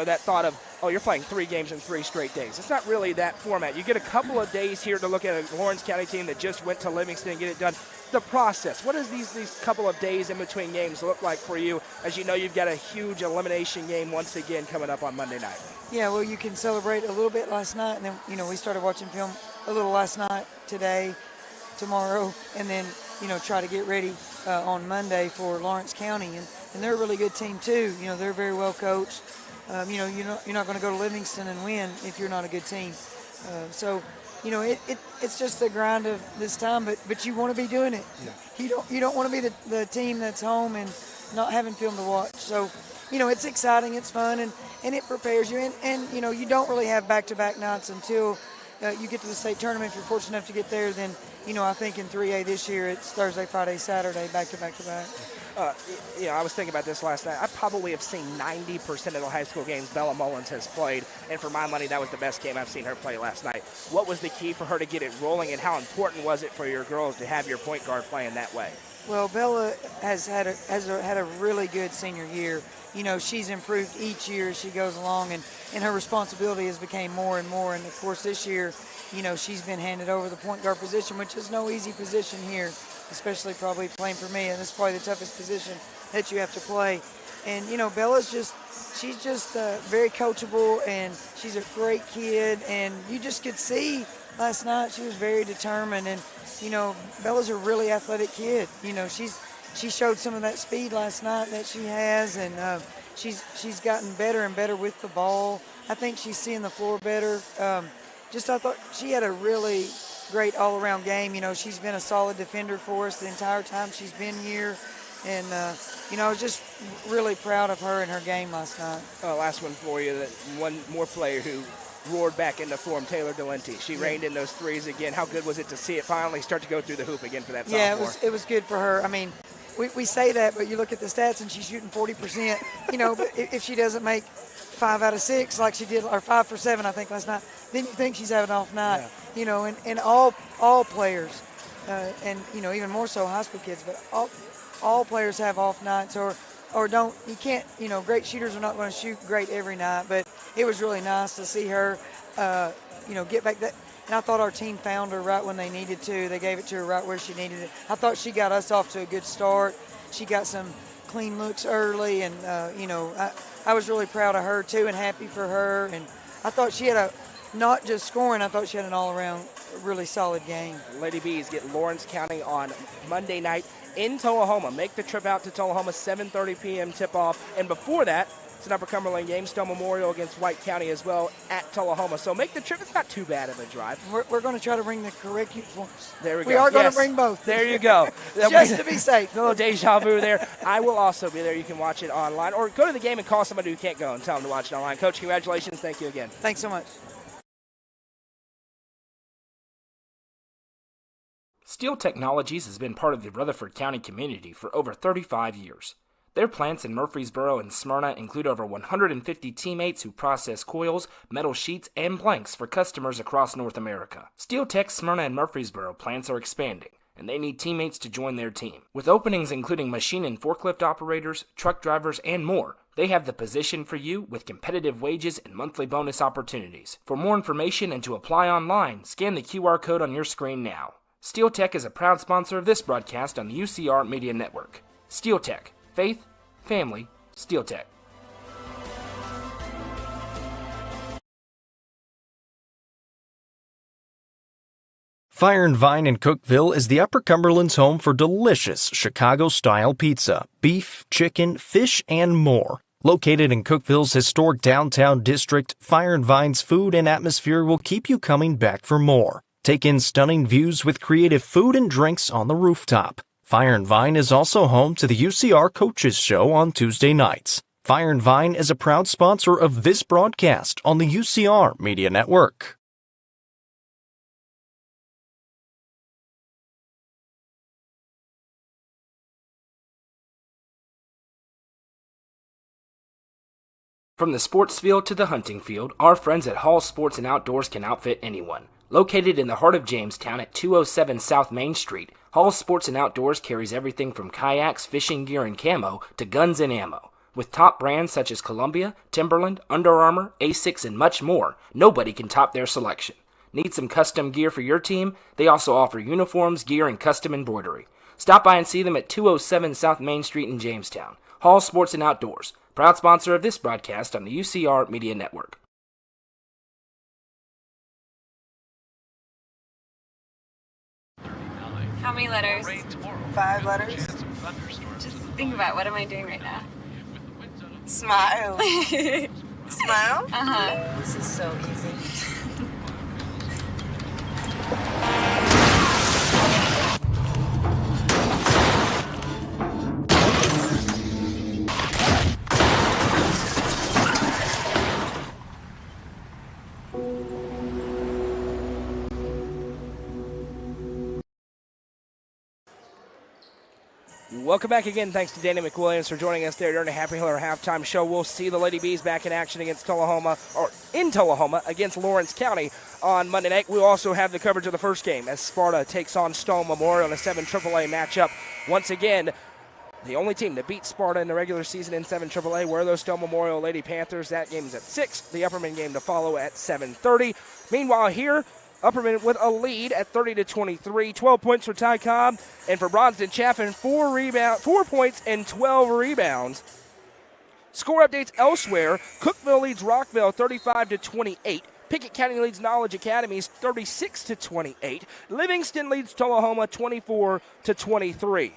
that thought of, oh, you're playing 3 games in 3 straight days. It's not really that format. You get a couple of days here to look at a Lawrence County team that just went to Livingston and get it done. The process, what does these couple of days in between games look like for you, as you know you've got a huge elimination game once again coming up on Monday night? Yeah, well, you can celebrate a little bit last night, and then, we started watching film a little last night, today, tomorrow, and then, try to get ready on Monday for Lawrence County. And they're a really good team, too. They're very well coached. You're not going to go to Livingston and win if you're not a good team. It's just the grind of this time, but you want to be doing it. Yeah. You don't want to be the team that's home and not having film to watch. So, it's exciting, it's fun, and it prepares you. And you don't really have back-to-back nights until you get to the state tournament. If you're fortunate enough to get there, then, I think in 3A this year it's Thursday, Friday, Saturday, back-to-back-to-back. I was thinking about this last night. I probably have seen 90% of the high school games Bella Mullins has played, and for my money, that was the best game I've seen her play last night. What was the key for her to get it rolling, and how important was it for your girls to have your point guard playing that way? Well, Bella has had a really good senior year. She's improved each year as she goes along, and her responsibility has become more and more. And, of course, this year, she's been handed over the point guard position, which is no easy position here, especially probably playing for me, and it's probably the toughest position that you have to play. And, Bella's she's just very coachable, and she's a great kid, and you just could see last night she was very determined. And, Bella's a really athletic kid. She showed some of that speed last night that she has, and she's gotten better and better with the ball. I think she's seeing the floor better. I thought she had a really great all-around game. She's been a solid defender for us the entire time she's been here. And, I was just really proud of her and her game last night. Last one for you, one more player who roared back into form, Taylor Delente. She reined in those threes again. How good was it to see it finally start to go through the hoop again for that sophomore? Yeah, it was good for her. I mean, we say that, but you look at the stats and she's shooting 40%. But if she doesn't make 5 out of 6 like she did, or 5 for 7, I think, last night, then you think she's having an off night. Yeah. And all players, and even more so high school kids, but all players have off nights or don't. You can't. Great shooters are not going to shoot great every night, but it was really nice to see her, get back that. And I thought our team found her right when they needed to. They gave it to her right where she needed it. I thought she got us off to a good start. She got some clean looks early, and I was really proud of her too and happy for her. And I thought she had not just scoring, I thought she had an all-around really solid game. Lady Bees get Lawrence County on Monday night in Tullahoma. Make the trip out to Tullahoma, 7:30 p.m. tip-off. And before that, It's an Upper Cumberland game. Stone Memorial against White County as well at Tullahoma. So make the trip. It's not too bad of a drive. We're going to try to bring the correct uniforms. There we go. We are going to bring both. There you go. Just to be safe. A little deja vu there. I will also be there. You can watch it online or go to the game and call somebody who can't go and tell them to watch it online. Coach, congratulations. Thank you again. Thanks so much. Steel Technologies has been part of the Rutherford County community for over 35 years. Their plants in Murfreesboro and Smyrna include over 150 teammates who process coils, metal sheets, and blanks for customers across North America. Steel Tech's Smyrna and Murfreesboro plants are expanding, and they need teammates to join their team. With openings including machine and forklift operators, truck drivers, and more, they have the position for you with competitive wages and monthly bonus opportunities. For more information and to apply online, scan the QR code on your screen now. Steel Tech is a proud sponsor of this broadcast on the UCR Media Network. Steel Tech. Faith, family, Steel Tech. Fire and Vine in Cookeville is the Upper Cumberland's home for delicious Chicago-style pizza, beef, chicken, fish, and more. Located in Cookeville's historic downtown district, Fire and Vine's food and atmosphere will keep you coming back for more. Take in stunning views with creative food and drinks on the rooftop. Fire and Vine is also home to the UCR Coaches Show on Tuesday nights. Fire and Vine is a proud sponsor of this broadcast on the UCR Media Network. From the sports field to the hunting field, our friends at Hall Sports and Outdoors can outfit anyone. Located in the heart of Jamestown at 207 South Main Street, Hall Sports and Outdoors carries everything from kayaks, fishing gear, and camo to guns and ammo. With top brands such as Columbia, Timberland, Under Armour, Asics, and much more, nobody can top their selection. Need some custom gear for your team? They also offer uniforms, gear, and custom embroidery. Stop by and see them at 207 South Main Street in Jamestown. Hall Sports and Outdoors, proud sponsor of this broadcast on the UCR Media Network. How many letters? 5 letters. Just think about, what am I doing right now? Smile. Smile? Uh-huh. This is so easy. Welcome back again. Thanks to Danny McWilliams for joining us there during the Happy Hiller halftime show. We'll see the Lady Bees back in action against Tullahoma, or in Tullahoma against Lawrence County on Monday night. We'll also have the coverage of the first game as Sparta takes on Stone Memorial in a 7 AAA matchup. Once again, the only team that beat Sparta in the regular season in 7 AAA were those Stone Memorial Lady Panthers. That game is at 6. The Upperman game to follow at 7:30. Meanwhile, here, Upperman with a lead at 30-23, 12 points for Ty Cobb, and for Bronson Chaffin, 4 points and 12 rebounds. Score updates elsewhere. Cookeville leads Rockville 35-28. Pickett County leads Knowledge Academies 36-28. Livingston leads Tullahoma 24-23.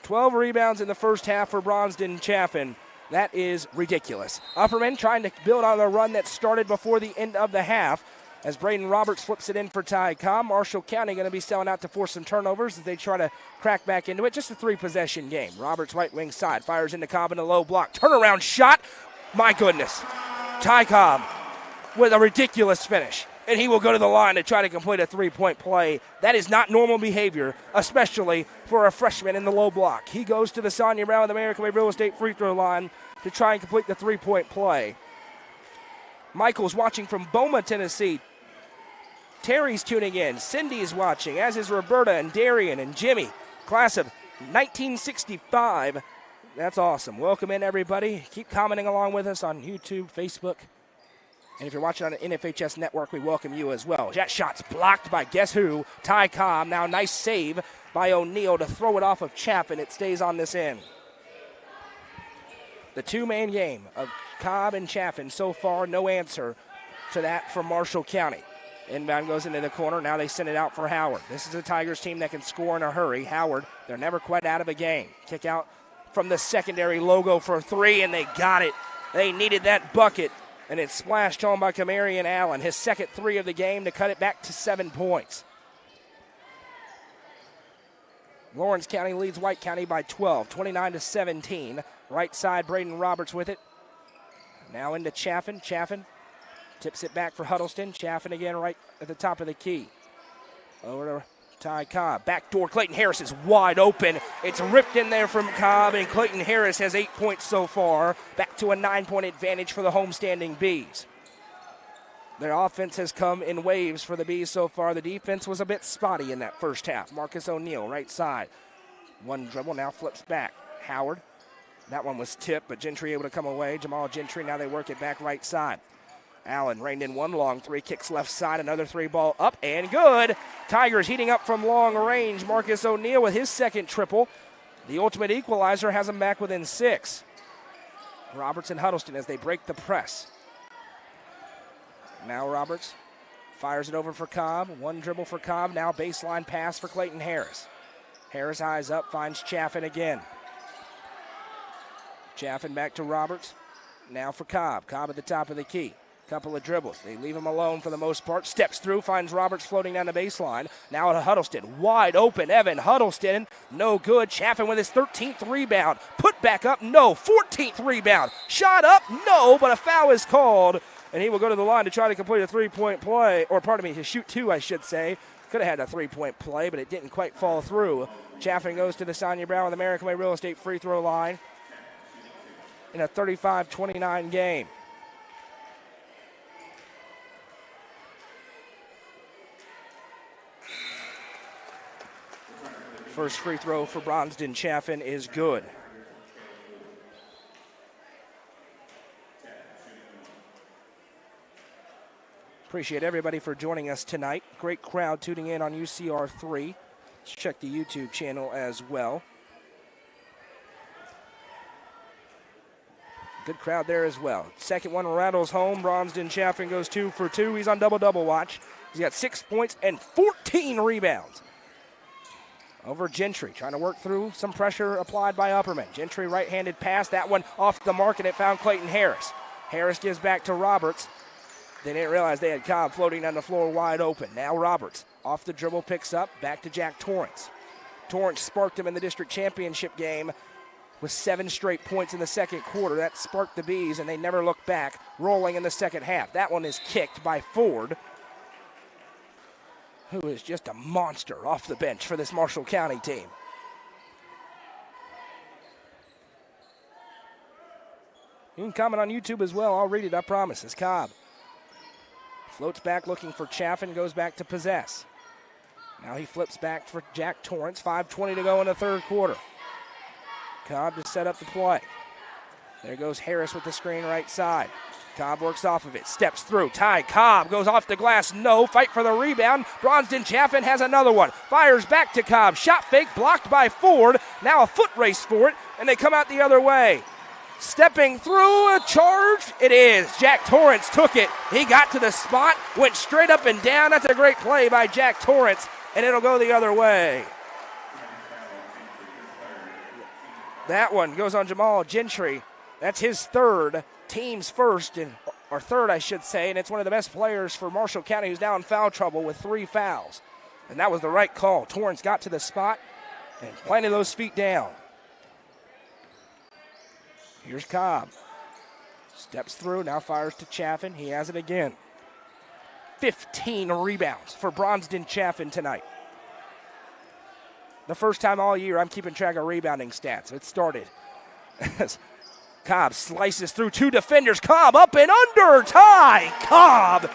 12 rebounds in the first half for Bronson Chaffin. That is ridiculous. Upperman trying to build on the run that started before the end of the half as Braden Roberts flips it in for Ty Cobb. Marshall County going to be selling out to force some turnovers as they try to crack back into it. Just a 3-possession game. Roberts right wing side fires into Cobb in a low block. Turnaround shot. My goodness. Ty Cobb with a ridiculous finish. And he will go to the line to try to complete a 3-point play. That is not normal behavior, especially for a freshman in the low block. He goes to the Sonja Brown of the American Way Real Estate free throw line to try and complete the 3-point play. Michael's watching from Boma, Tennessee. Terry's tuning in. Cindy is watching, as is Roberta and Darian and Jimmy. Class of 1965. That's awesome. Welcome in, everybody. Keep commenting along with us on YouTube, Facebook. And if you're watching on the NFHS network, we welcome you as well. That shot's blocked by guess who? Ty Cobb. Now nice save by O'Neal to throw it off of Chaffin. It stays on this end. The two-man game of Cobb and Chaffin so far, no answer to that from Marshall County. Inbound goes into the corner. Now they send it out for Howard. This is a Tigers team that can score in a hurry. Howard, they're never quite out of a game. Kick out from the secondary logo for three, and they got it. They needed that bucket, and it splashed home by Kamarian Allen. His second three of the game to cut it back to 7 points. Lawrence County leads White County by 12, 29-17. Right side, Braden Roberts with it. Now into Chaffin. Chaffin tips it back for Huddleston. Chaffin again right at the top of the key. Over to Ty Cobb. Backdoor, Clayton Harris is wide open. It's ripped in there from Cobb, and Clayton Harris has 8 points so far. Back to a 9-point advantage for the homestanding Bees. Their offense has come in waves for the Bees so far. The defense was a bit spotty in that first half. Marcus O'Neal, right side. One dribble, now flips back. Howard. That one was tipped, but Gentry able to come away. Jamal Gentry, now they work it back right side. Allen reined in one long three, kicks left side, another three ball up and good. Tigers heating up from long range. Marcus O'Neal with his second triple. The ultimate equalizer has them back within 6. Roberts and Huddleston as they break the press. Now Roberts fires it over for Cobb. One dribble for Cobb. Now baseline pass for Clayton Harris. Harris eyes up, finds Chaffin again. Chaffin back to Roberts. Now for Cobb. Cobb at the top of the key. Couple of dribbles. They leave him alone for the most part. Steps through, finds Roberts floating down the baseline. Now to Huddleston. Wide open. Evan Huddleston. No good. Chaffin with his 13th rebound. Put back up. No. 14th rebound. Shot up. No. But a foul is called. And he will go to the line to try to complete a three-point play. Or pardon me, to shoot two, I should say. Could have had a three-point play, but it didn't quite fall through. Chaffin goes to the Sonja Brown with American Way Real Estate free throw line in a 35-29 game. First free throw for Bronston Chaffin is good. Appreciate everybody for joining us tonight. Great crowd tuning in on UCR3. Let's check the YouTube channel as well. Good crowd there as well. Second one rattles home. Bronston Chaffin goes 2 for 2. He's on double-double watch. He's got 6 points and 14 rebounds. Over Gentry, trying to work through some pressure applied by Upperman. Gentry right-handed pass, that one off the mark, and it found Clayton Harris. Harris gives back to Roberts. They didn't realize they had Cobb floating down the floor wide open. Now Roberts, off the dribble, picks up, back to Jack Torrance. Torrance sparked him in the district championship game with 7 straight points in the second quarter. That sparked the Bees, and they never looked back, rolling in the second half. That one is kicked by Ford, who is just a monster off the bench for this Marshall County team. You can comment on YouTube as well. I'll read it, I promise. It's Cobb. Floats back looking for Chaffin, goes back to possess. Now he flips back for Jack Torrance. 5:20 to go in the third quarter. Cobb to set up the play. There goes Harris with the screen right side. Cobb works off of it, steps through. Ty Cobb goes off the glass. No, fight for the rebound. Bronston Chaffin has another one. Fires back to Cobb. Shot fake blocked by Ford. Now a foot race for it, and they come out the other way. Stepping through, a charge. It is. Jack Torrance took it. He got to the spot, went straight up and down. That's a great play by Jack Torrance, and it'll go the other way. That one goes on Jamal Gentry. That's his third, team's first, or third, I should say, and it's one of the best players for Marshall County who's now in foul trouble with 3 fouls. And that was the right call. Torrance got to the spot and planted those feet down. Here's Cobb. Steps through, now fires to Chaffin. He has it again. 15 rebounds for Bronston Chaffin tonight. The first time all year I'm keeping track of rebounding stats. It started as Cobb slices through 2 defenders. Cobb up and under. Ty Cobb.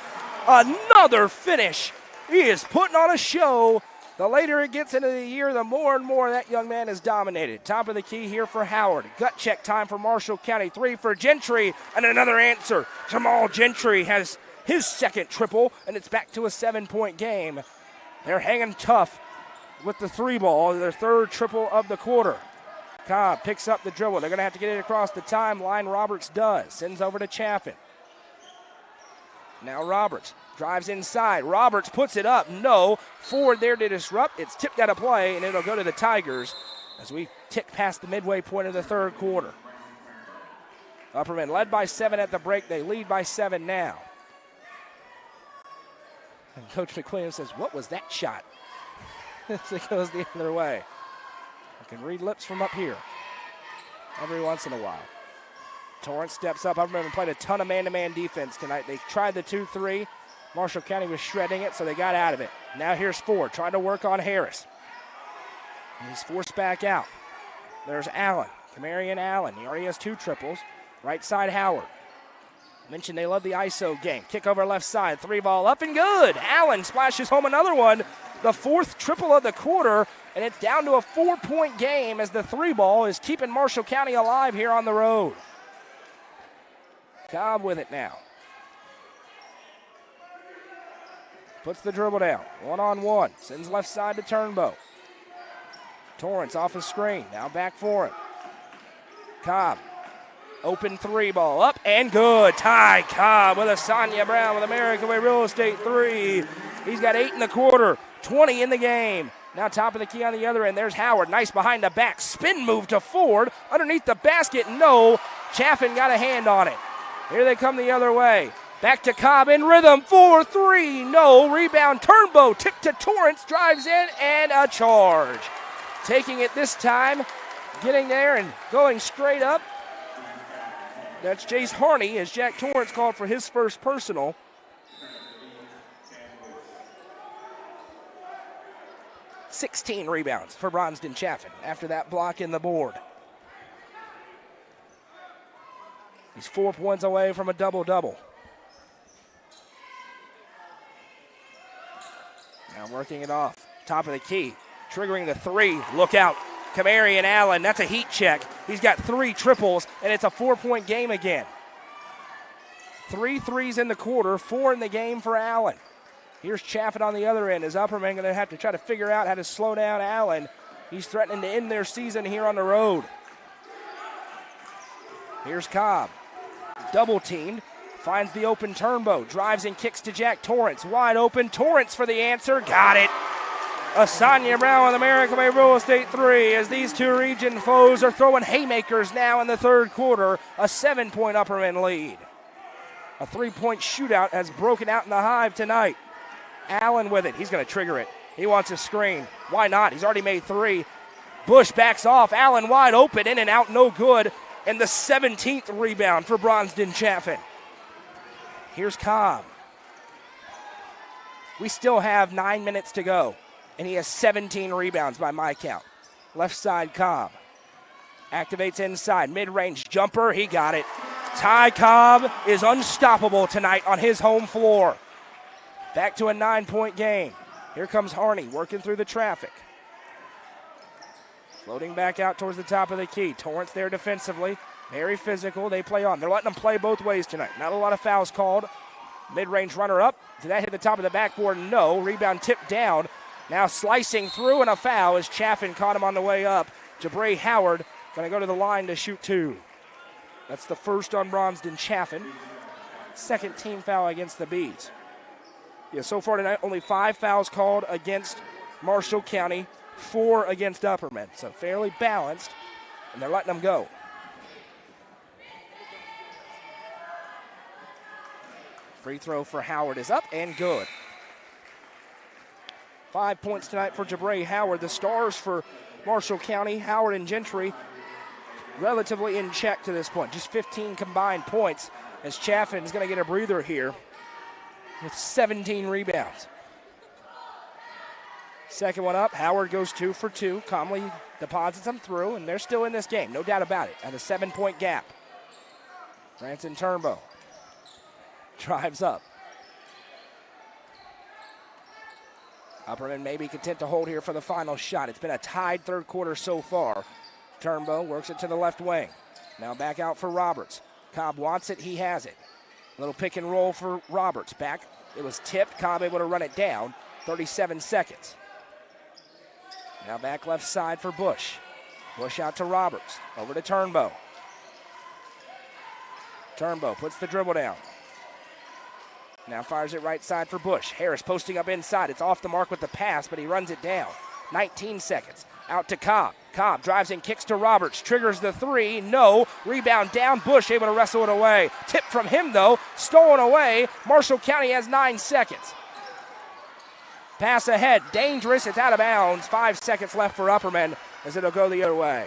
Another finish. He is putting on a show. The later it gets into the year, the more and more that young man is dominated. Top of the key here for Howard. Gut check time for Marshall County. 3 for Gentry, and another answer. Jamal Gentry has his second triple, and it's back to a 7-point game. They're hanging tough with the 3 ball, their third triple of the quarter. Cobb picks up the dribble. They're going to have to get it across the timeline. Roberts does. Sends over to Chaffin. Now Roberts drives inside. Roberts puts it up. No. Ford there to disrupt. It's tipped out of play, and it'll go to the Tigers as we tick past the midway point of the third quarter. Upperman led by 7 at the break. They lead by 7 now. And Coach McWilliams says, what was that shot? As it goes the other way. I can read lips from up here every once in a while. Torrance steps up. Upperman played a ton of man-to-man defense tonight. They tried the 2-3. Marshall County was shredding it, so they got out of it. Now here's Ford trying to work on Harris. He's forced back out. There's Allen, Camarion Allen. He already has 2 triples. Right side, Howard. Mentioned they love the ISO game. Kick over left side. 3-ball up and good. Allen splashes home another one. The 4th triple of the quarter, and it's down to a 4-point game as the 3-ball is keeping Marshall County alive here on the road. Cobb with it now. Puts the dribble down. 1-on-1. Sends left side to Turnbow. Torrance off a screen. Now back for him. Cobb. Open 3-ball. Up and good. Ty Cobb with a Sonja Brown with American Way Real Estate 3. He's got 8 in the quarter. 20 in the game. Now top of the key on the other end. There's Howard. Nice behind the back. Spin move to Ford. Underneath the basket. No. Chaffin got a hand on it. Here they come the other way. Back to Cobb in rhythm. 4-3. No. Rebound. Turnbow. Tip to Torrance. Drives in and a charge. Taking it this time. Getting there and going straight up. That's Jace Harney as Jack Torrance called for his first personal. "16 rebounds for Bronston Chaffin after that block in the board. He's 4 points away from a double-double. Now working it off. Top of the key. Triggering the 3. Look out. Camarion Allen. That's a heat check. He's got 3 triples, and it's a 4-point game again. 3 threes in the quarter, 4 in the game for Allen. Here's Chaffin on the other end. Is Upperman going to have to try to figure out how to slow down Allen? He's threatening to end their season here on the road. Here's Cobb. Double teamed. Finds the open Turnbow. Drives and kicks to Jack Torrance. Wide open. Torrance for the answer. Got it. A Sonja Brown with American Way Real Estate 3 as these 2 region foes are throwing haymakers now in the third quarter. A 7-point Upperman lead. A 3-point shootout has broken out in the Hive tonight. Allen with it. He's going to trigger it. He wants a screen. Why not? He's already made 3. Bush backs off. Allen wide open. In and out. No good. And the 17th rebound for Bronston Chaffin. Here's Cobb. We still have 9 minutes to go. And he has 17 rebounds by my count. Left side, Cobb. Activates inside. Mid-range jumper. He got it. Ty Cobb is unstoppable tonight on his home floor. Back to a 9-point game. Here comes Harney working through the traffic. Floating back out towards the top of the key. Torrance there defensively. Very physical. They play on. They're letting them play both ways tonight. Not a lot of fouls called. Mid-range runner up. Did that hit the top of the backboard? No. Rebound tipped down. Now slicing through and a foul as Chaffin caught him on the way up. Jabray Howard going to go to the line to shoot 2. That's the first on Bronston Chaffin. Second team foul against the Bees. Yeah, so far tonight, only 5 fouls called against Marshall County, 4 against Upperman. So fairly balanced, and they're letting them go. Free throw for Howard is up and good. 5 points tonight for Jabray Howard. The stars for Marshall County, Howard and Gentry, relatively in check to this point. Just 15 combined points as Chaffin is going to get a breather here with 17 rebounds. Second one up, Howard goes 2 for 2. Calmly deposits them through, and they're still in this game, no doubt about it, at a 7-point gap. Branson Turnbow drives up. Upperman may be content to hold here for the final shot. It's been a tied third quarter so far. Turnbow works it to the left wing. Now back out for Roberts. Cobb wants it, he has it. Little pick and roll for Roberts. Back, it was tipped. Cobb able to run it down. 37 seconds. Now back left side for Bush. Bush out to Roberts. Over to Turnbow. Turnbow puts the dribble down. Now fires it right side for Bush. Harris posting up inside. It's off the mark with the pass, but he runs it down. 19 seconds. Out to Cobb. Cobb drives and kicks to Roberts. Triggers the three. No. Rebound down. Bush able to wrestle it away. Tip from him, though. Stolen away. Marshall County has 9 seconds. Pass ahead. Dangerous. It's out of bounds. 5 seconds left for Upperman as it'll go the other way.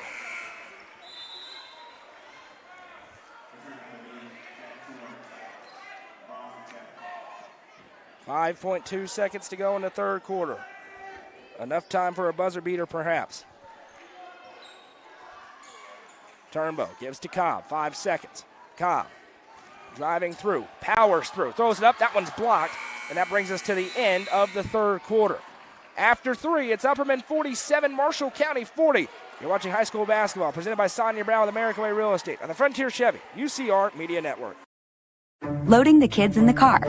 5.2 seconds to go in the third quarter. Enough time for a buzzer beater, perhaps. Turnbow gives to Cobb. 5 seconds. Cobb driving through, powers through, throws it up. That one's blocked, and that brings us to the end of the third quarter. After 3, it's Upperman 47, Marshall County 40. You're watching high school basketball presented by Sonja Brown with American Way Real Estate on the Frontier Chevy, UCR Media Network. Loading the kids in the car,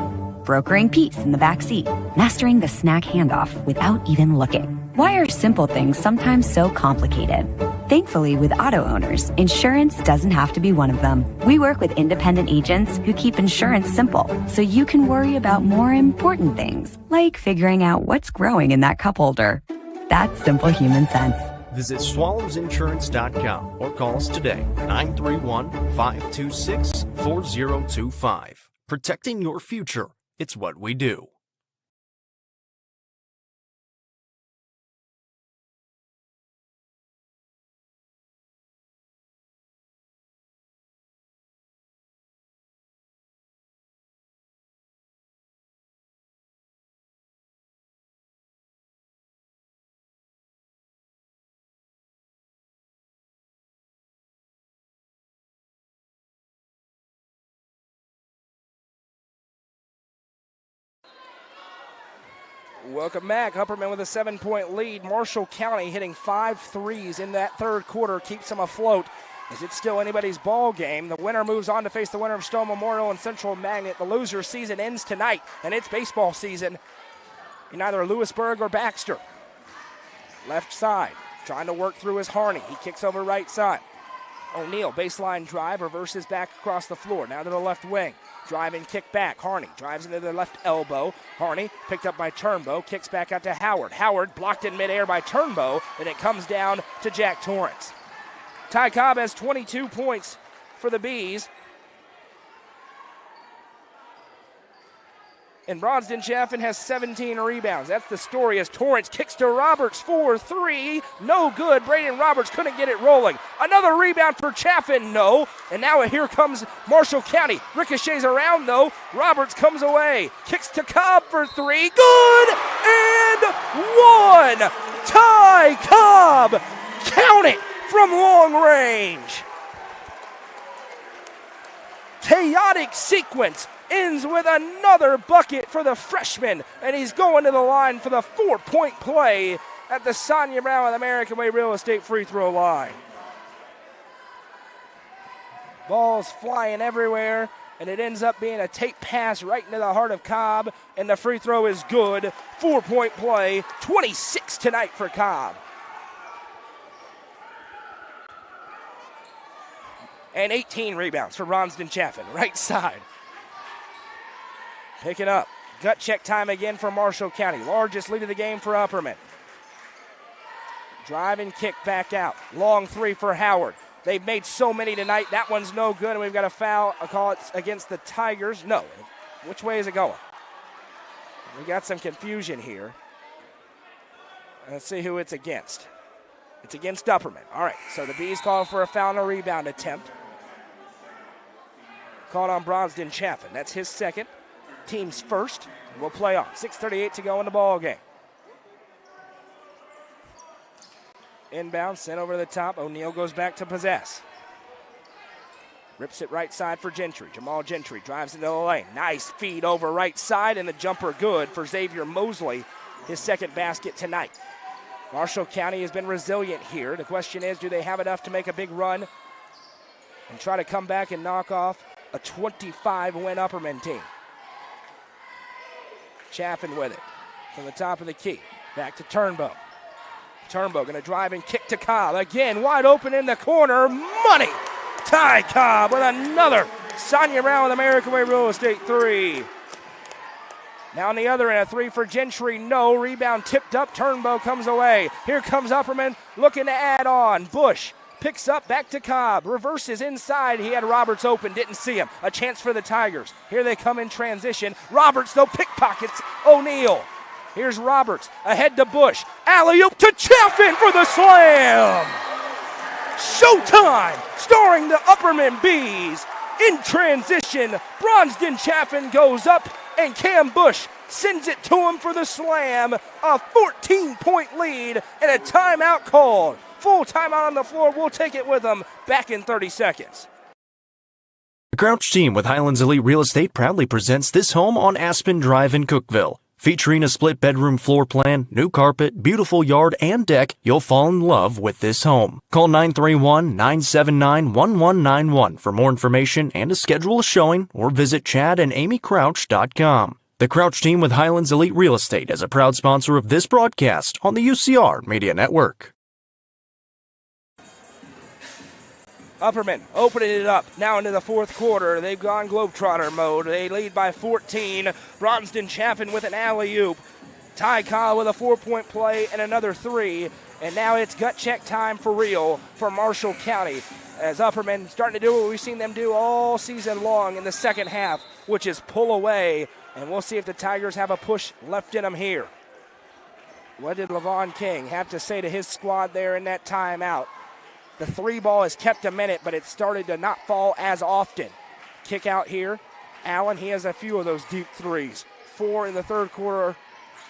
brokering peace in the back seat, mastering the snack handoff without even looking. Why are simple things sometimes so complicated? Thankfully, with auto owners, insurance doesn't have to be one of them. We work with independent agents who keep insurance simple, so you can worry about more important things, like figuring out what's growing in that cup holder. That's simple human sense. Visit swallowsinsurance.com or call us today, 931-526-4025. Protecting your future. It's what we do. Welcome back. Upperman with a 7-point lead. Marshall County hitting 5 threes in that third quarter keeps them afloat as it's still anybody's ball game. The winner moves on to face the winner of Stone Memorial and Central Magnet. The loser season ends tonight, and it's baseball season in either Lewisburg or Baxter. Left side, trying to work through is Harney. He kicks over right side. O'Neal, baseline drive, reverses back across the floor. Now to the left wing. Drive and kick back. Harney drives into the left elbow. Harney picked up by Turnbow. Kicks back out to Howard. Howard blocked in midair by Turnbow, and it comes down to Jack Torrance. Ty Cobb has 22 points for the Bees. And Bronston Chaffin has 17 rebounds. That's the story as Torrance kicks to Roberts for 3. No good. Braden Roberts couldn't get it rolling. Another rebound for Chaffin. No. And now here comes Marshall County. Ricochets around, though. Roberts comes away. Kicks to Cobb for 3. Good. And 1. Ty Cobb. Count it from long range. Chaotic sequence ends with another bucket for the freshman, and he's going to the line for the 4-point play at the Sonja Brown with American Way Real Estate free throw line. Ball's flying everywhere, and it ends up being a tape pass right into the heart of Cobb, and the free throw is good. 4-point play, 26 tonight for Cobb. And 18 rebounds for Bronston Chaffin, right side. Pick it up. Gut check time again for Marshall County. Largest lead of the game for Upperman. Drive and kick back out. Long 3 for Howard. They've made so many tonight. That one's no good, and we've got a foul. A call it against the Tigers. No. Which way is it going? We got some confusion here. Let's see who it's against. It's against Upperman. All right, so the Bees call for a foul and a rebound attempt. Called on Bronston Chaffin. That's his second. Team's first. We'll play on. 6:38 to go in the ball game. Inbound, sent over the top. O'Neal goes back to possess. Rips it right side for Gentry. Jamal Gentry drives into the lane. Nice feed over right side, and the jumper good for Xavier Mosley. His second basket tonight. Marshall County has been resilient here. The question is, do they have enough to make a big run and try to come back and knock off a 25-win Upperman team? Chaffin with it from the top of the key. Back to Turnbow. Turnbow going to drive and kick to Cobb. Again, wide open in the corner. Money! Ty Cobb with another Sonja Brown with American Way Real Estate 3. Now on the other end, a three for Gentry, no. Rebound tipped up, Turnbow comes away. Here comes Upperman looking to add on. Bush picks up, back to Cobb, reverses inside. He had Roberts open, didn't see him. A chance for the Tigers. Here they come in transition. Roberts, though, pickpockets O'Neal. Here's Roberts, ahead to Bush. Alley-oop to Chaffin for the slam! Showtime, starring the Upperman Bees. In transition, Bronston Chaffin goes up, and Cam Bush sends it to him for the slam. A 14-point lead and a timeout called. Full timeout on the floor. We'll take it with them. Back in 30 seconds. The Crouch team with Highlands Elite Real Estate proudly presents this home on Aspen Drive in Cookeville. Featuring a split bedroom floor plan, new carpet, beautiful yard, and deck, you'll fall in love with this home. Call 931-979-1191 for more information and to schedule a showing, or visit chadandamycrouch.com. The Crouch team with Highlands Elite Real Estate is a proud sponsor of this broadcast on the UCR Media Network. Upperman opening it up now into the fourth quarter. They've gone Globetrotter mode. They lead by 14. Bronston Chaffin with an alley-oop. Ty Cobb with a 4-point play and another three. And now it's gut check time for real for Marshall County, as Upperman starting to do what we've seen them do all season long in the second half, which is pull away. And we'll see if the Tigers have a push left in them here. What did Levon King have to say to his squad there in that timeout? The three ball has kept a minute, but it started to not fall as often. Kick out here. Allen, he has a few of those deep threes. 4 in the third quarter,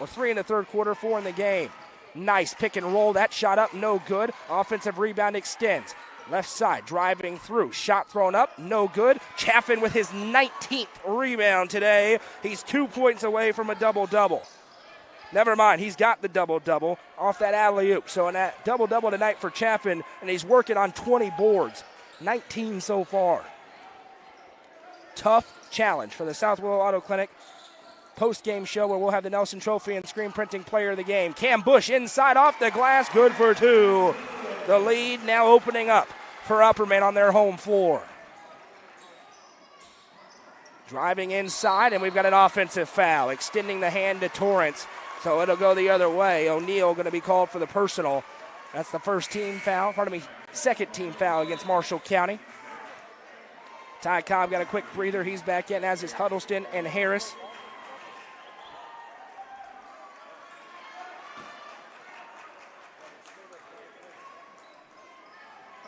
or 3 in the third quarter, 4 in the game. Nice pick and roll. That shot up, no good. Offensive rebound extends. Left side, driving through. Shot thrown up, no good. Chaffin with his 19th rebound today. He's 2 points away from a double-double. Never mind, he's got the double-double off that alley-oop. So in that double-double tonight for Chaffin, and he's working on 20 boards. 19 so far. Tough challenge for the South Willow Auto Clinic post-game show, where we'll have the Nelson Trophy and screen printing player of the game. Cam Bush inside off the glass, good for 2. The lead now opening up for Upperman on their home floor. Driving inside, and we've got an offensive foul, extending the hand to Torrance. So it'll go the other way. O'Neal going to be called for the personal. That's the second team foul against Marshall County. Ty Cobb got a quick breather. He's back in, as is Huddleston and Harris.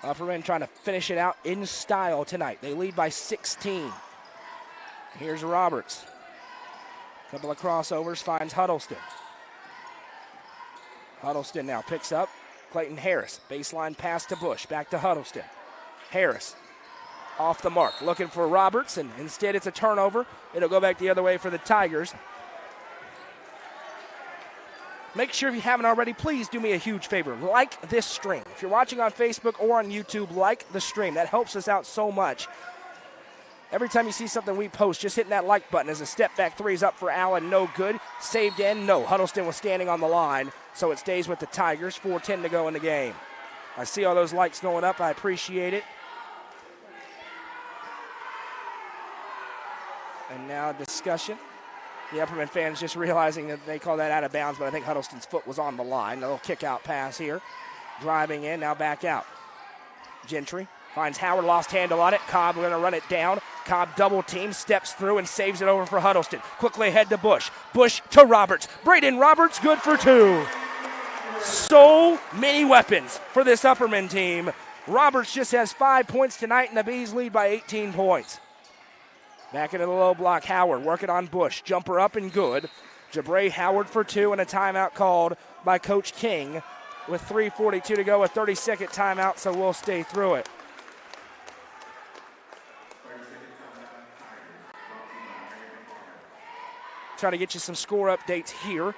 Upperman trying to finish it out in style tonight. They lead by 16. Here's Roberts. Couple of crossovers, finds Huddleston. Huddleston now picks up Clayton Harris. Baseline pass to Bush. Back to Huddleston. Harris off the mark. Looking for Roberts, and instead it's a turnover. It'll go back the other way for the Tigers. Make sure if you haven't already, please do me a huge favor. Like this stream. If you're watching on Facebook or on YouTube, like the stream. That helps us out so much. Every time you see something we post, just hitting that like button as a step back three is up for Allen. No good. Saved in. No. Huddleston was standing on the line, so it stays with the Tigers. 4:10 to go in the game. I see all those likes going up. I appreciate it. And now discussion. The Upperman fans just realizing that they call that out of bounds, but I think Huddleston's foot was on the line. A little kick-out pass here. Driving in, now back out. Gentry finds Howard, lost handle on it. Cobb going to run it down. Cobb double team, steps through and saves it over for Huddleston. Quickly ahead to Bush. Bush to Roberts. Braden Roberts, good for 2. So many weapons for this Upperman team. Roberts just has 5 points tonight, and the Bees lead by 18 points. Back into the low block, Howard working on Bush. Jumper up and good. Jabray Howard for 2, and a timeout called by Coach King with 3:42 to go, a 30-second timeout, so we'll stay through it. Try to get you some score updates here,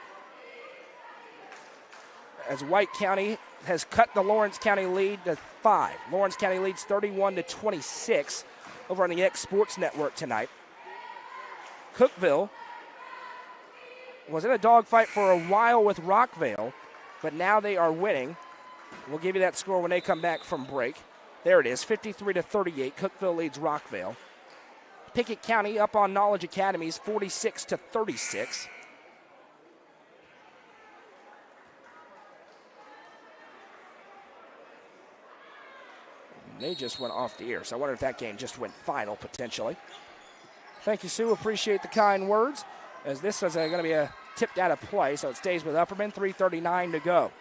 as White County has cut the Lawrence County lead to 5. Lawrence County leads 31-26 over on the X Sports Network tonight. Cookeville was in a dogfight for a while with Rockvale, but now they are winning. We'll give you that score when they come back from break. There it is, 53-38. Cookeville leads Rockvale. Pickett County up on Knowledge Academies 46-36. They just went off the air, so I wonder if that game just went final potentially. Thank you, Sue. Appreciate the kind words, as this is going to be a tipped out of play, so it stays with Upperman. 3:39 to go.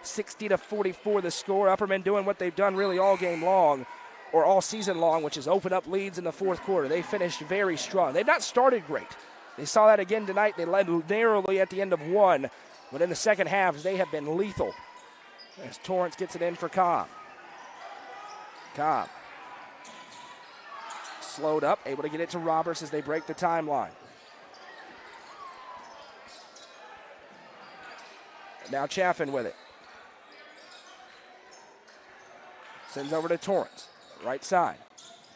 60-44 the score. Upperman doing what they've done really all game long, or all season long, which is open up leads in the fourth quarter. They finished very strong. They've not started great. They saw that again tonight. They led narrowly at the end of one, but in the second half, they have been lethal. As Torrance gets it in for Cobb. Cobb slowed up, able to get it to Roberts as they break the timeline. Now Chaffin with it. Sends over to Torrance. Right side.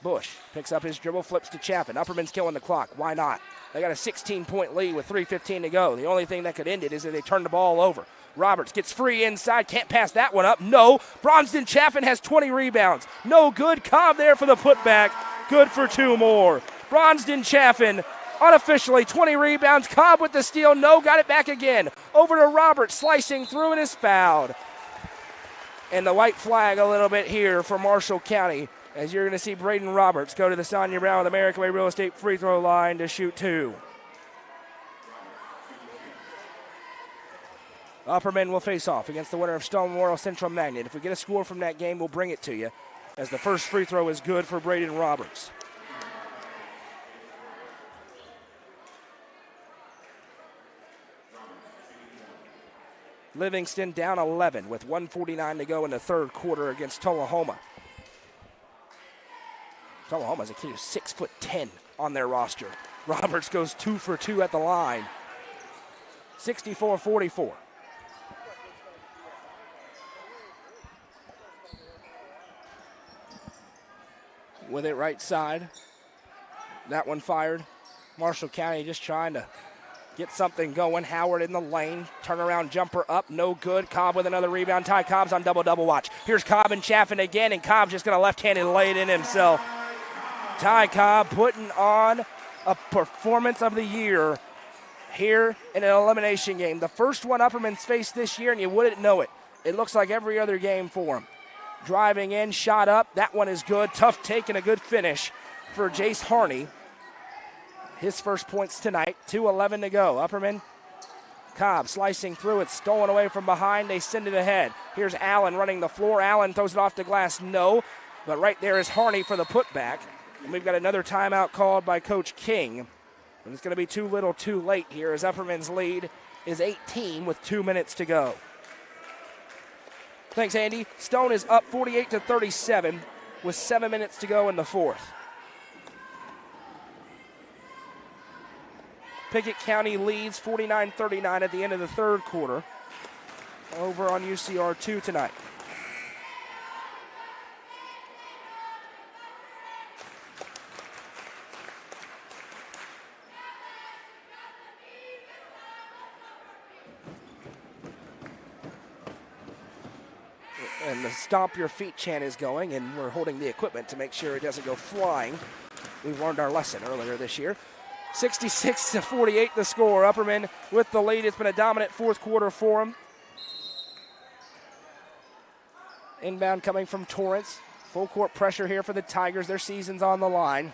Bush picks up his dribble, flips to Chaffin. Upperman's killing the clock. Why not? They got a 16-point lead with 3:15 to go. The only thing that could end it is if they turn the ball over. Roberts gets free inside. Can't pass that one up. No. Bronston Chaffin has 20 rebounds. No good. Cobb there for the putback. Good for two more. Bronston Chaffin unofficially 20 rebounds. Cobb with the steal. No. Got it back again. Over to Roberts. Slicing through and is fouled. And the white flag a little bit here for Marshall County, as you're going to see Braden Roberts go to the Sonja Brown with American Way Real Estate free throw line to shoot two. Upperman will face off against the winner of Stone Memorial Central Magnet. If we get a score from that game, we'll bring it to you, as the first free throw is good for Braden Roberts. Livingston down 11 with 1:49 to go in the third quarter against Tullahoma. Tullahoma's a kid who's 6'10" on their roster. Roberts goes 2 for 2 at the line. 64-44. With it right side. That one fired. Marshall County just trying to get something going. Howard in the lane. Turnaround jumper up. No good. Cobb with another rebound. Ty Cobb's on double-double watch. Here's Cobb and Chaffin again, and Cobb's just going to left-handed lay it in himself. Ty Cobb putting on a performance of the year here in an elimination game. The first one Upperman's faced this year, and you wouldn't know it. It looks like every other game for him. Driving in, shot up. That one is good. Tough take and a good finish for Jace Harney. His first points tonight. 2:11 to go. Upperman. Cobb slicing through it. Stolen away from behind. They send it ahead. Here's Allen running the floor. Allen throws it off the glass. No. But right there is Harney for the putback. And we've got another timeout called by Coach King. But it's going to be too little too late here, as Upperman's lead is 18 with 2 minutes to go. Thanks, Andy. Stone is up 48-37 with 7 minutes to go in the fourth. Pickett County leads 49-39 at the end of the third quarter over on UCR2 tonight. And the stomp your feet chant is going, and we're holding the equipment to make sure it doesn't go flying. We've learned our lesson earlier this year. 66-48 the score. Upperman with the lead. It's been a dominant fourth quarter for him. Inbound coming from Torrance. Full court pressure here for the Tigers. Their season's on the line.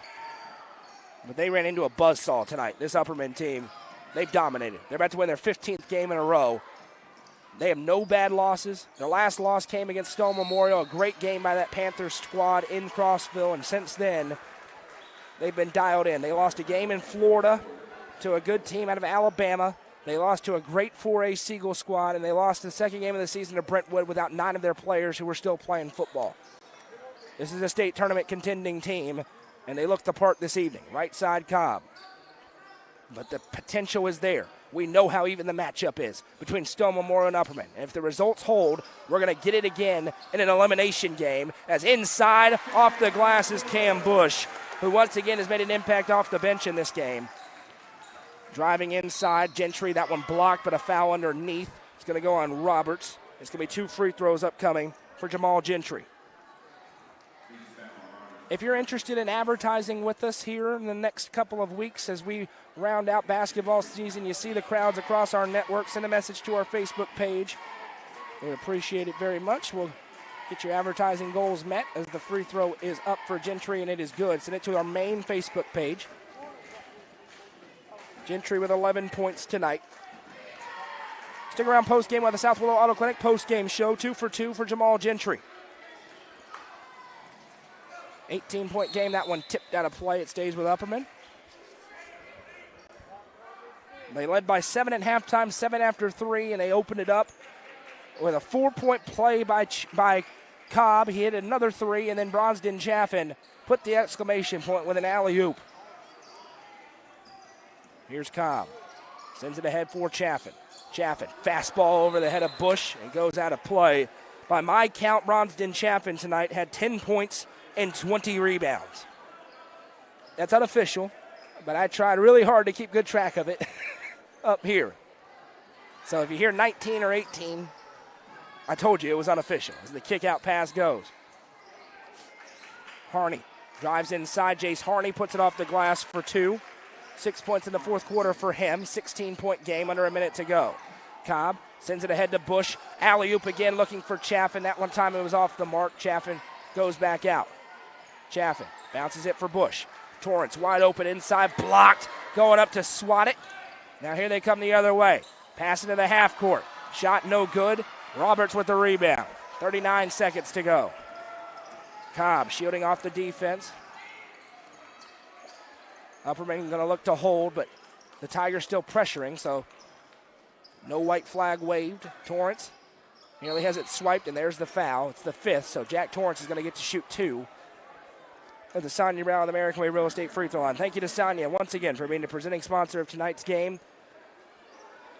But they ran into a buzzsaw tonight, this Upperman team. They've dominated. They're about to win their 15th game in a row. They have no bad losses. Their last loss came against Stone Memorial, a great game by that Panthers squad in Crossville, and since then, they've been dialed in. They lost a game in Florida to a good team out of Alabama. They lost to a great 4A Seagull squad, and they lost the second game of the season to Brentwood without 9 of their players who were still playing football. This is a state tournament contending team, and they look the part this evening. Right side Cobb. But the potential is there. We know how even the matchup is between Stone Memorial and Upperman. And if the results hold, we're going to get it again in an elimination game, as inside off the glass is Cam Bush, who once again has made an impact off the bench in this game. Driving inside, Gentry, that one blocked, but a foul underneath. It's going to go on Roberts. It's going to be 2 free throws upcoming for Jamal Gentry. If you're interested in advertising with us here in the next couple of weeks as we round out basketball season, you see the crowds across our network, send a message to our Facebook page. We appreciate it very much. We'll get your advertising goals met as the free throw is up for Gentry, and it is good. Send it to our main Facebook page. Gentry with 11 points tonight. Stick around post-game with the South Willow Auto Clinic post-game show. 2 for 2 for Jamal Gentry. 18-point game. That one tipped out of play. It stays with Upperman. They led by 7 at halftime, 7 after 3, and they opened it up with a 4-point play by Cobb. He hit another 3, and then Bronston Chaffin put the exclamation point with an alley-oop. Here's Cobb. Sends it ahead for Chaffin. Chaffin, fastball over the head of Bush and goes out of play. By my count, Bronston Chaffin tonight had 10 points and 20 rebounds. That's unofficial, but I tried really hard to keep good track of it up here. So if you hear 19 or 18, I told you it was unofficial as the kick-out pass goes. Harney drives inside. Jace Harney puts it off the glass for 2. 6 points in the fourth quarter for him. 16-point game, under a minute to go. Cobb sends it ahead to Bush. Alley-oop again, looking for Chaffin. That one time it was off the mark. Chaffin goes back out. Chaffin bounces it for Bush. Torrance wide open inside, blocked, going up to swat it. Now here they come the other way. Pass into the half court. Shot no good. Roberts with the rebound. 39 seconds to go. Cobb shielding off the defense. Upperman going to look to hold, but the Tigers still pressuring, so no white flag waved. Torrance nearly has it swiped, and there's the foul. It's the 5th, so Jack Torrance is going to get to shoot 2 at the Sonja Brown American Way Real Estate free throw line. Thank you to Sonja once again for being the presenting sponsor of tonight's game.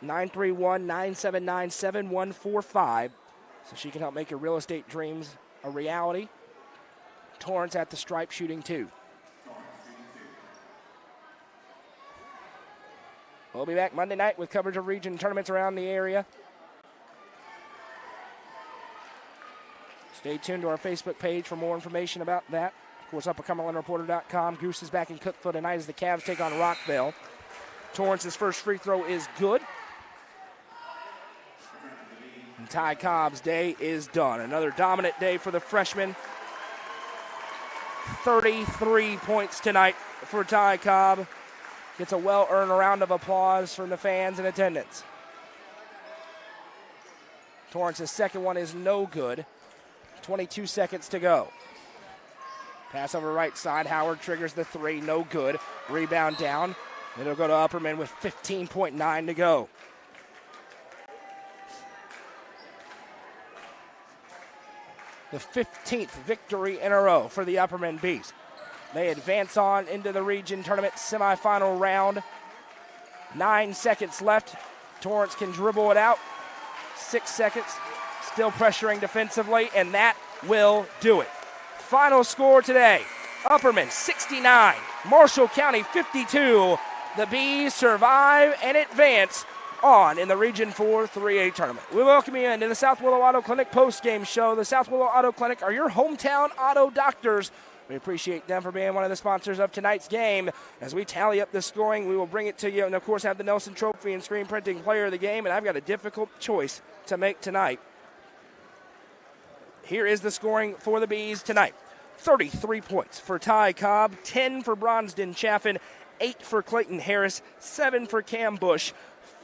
931-979-7145, so she can help make your real estate dreams a reality. Torrance at the stripe shooting 2. We'll be back Monday night with coverage of region tournaments around the area. Stay tuned to our Facebook page for more information about that. Of course, UpperCumberlandReporter.com. Goose is back in Cookeville tonight as the Cavs take on Rockville. Torrance's first free throw is good. And Ty Cobb's day is done. Another dominant day for the freshman. 33 points tonight for Ty Cobb. Gets a well-earned round of applause from the fans in attendance. Torrance's second one is no good. 22 seconds to go. Pass over right side. Howard triggers the 3. No good. Rebound down. It'll go to Upperman with 15.9 to go. The 15th victory in a row for the Upperman Bees. They advance on into the region tournament semifinal round. 9 seconds left. Torrance can dribble it out. 6 seconds. Still pressuring defensively, and that will do it. Final score today, Upperman 69, Marshall County 52. The Bees survive and advance on in the Region 4 3A tournament. We welcome you into the South Willow Auto Clinic post-game show. The South Willow Auto Clinic are your hometown auto doctors. We appreciate them for being one of the sponsors of tonight's game. As we tally up the scoring, we will bring it to you and, of course, have the Nelson Trophy and Screen Printing Player of the Game. And I've got a difficult choice to make tonight. Here is the scoring for the Bees tonight. 33 points for Ty Cobb, 10 for Bronston Chaffin, 8 for Clayton Harris, 7 for Cam Bush,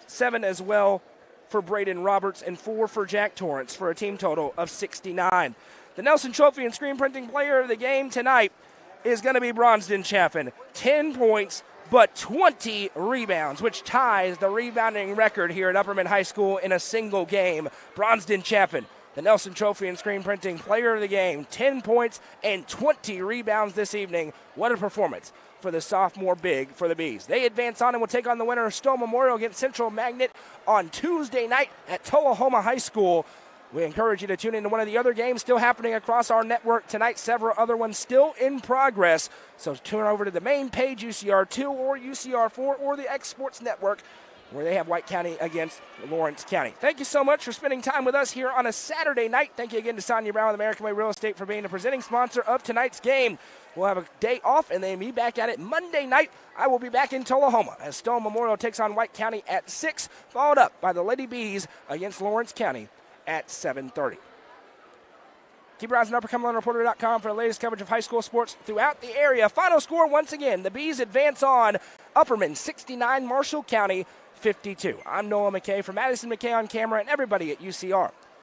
7 as well for Braden Roberts, and 4 for Jack Torrance for a team total of 69. The Nelson Trophy and Screen Printing Player of the Game tonight is going to be Bronston Chaffin. 10 points, but 20 rebounds, which ties the rebounding record here at Upperman High School in a single game. Bronston Chaffin, the Nelson Trophy and Screen Printing Player of the Game. 10 points and 20 rebounds this evening. What a performance for the sophomore big for the Bees. They advance on and will take on the winner of Stowe Memorial against Central Magnet on Tuesday night at Tullahoma High School. We encourage you to tune into one of the other games still happening across our network tonight. Several other ones still in progress. So tune over to the main page, UCR2 or UCR4 or the X Sports Network. where they have White County against Lawrence County. Thank you so much for spending time with us here on a Saturday night. Thank you again to Sonja Brown with American Way Real Estate for being the presenting sponsor of tonight's game. We'll have a day off and then be back at it Monday night. I will be back in Tullahoma as Stone Memorial takes on White County at 6, followed up by the Lady Bees against Lawrence County at 7:30. Keep your eyes on UpperCumberlandReporter.com for the latest coverage of high school sports throughout the area. Final score once again, the Bees advance on Upperman 69, Marshall County 52. I'm Noah McKay for Madison McKay on camera and everybody at UCR.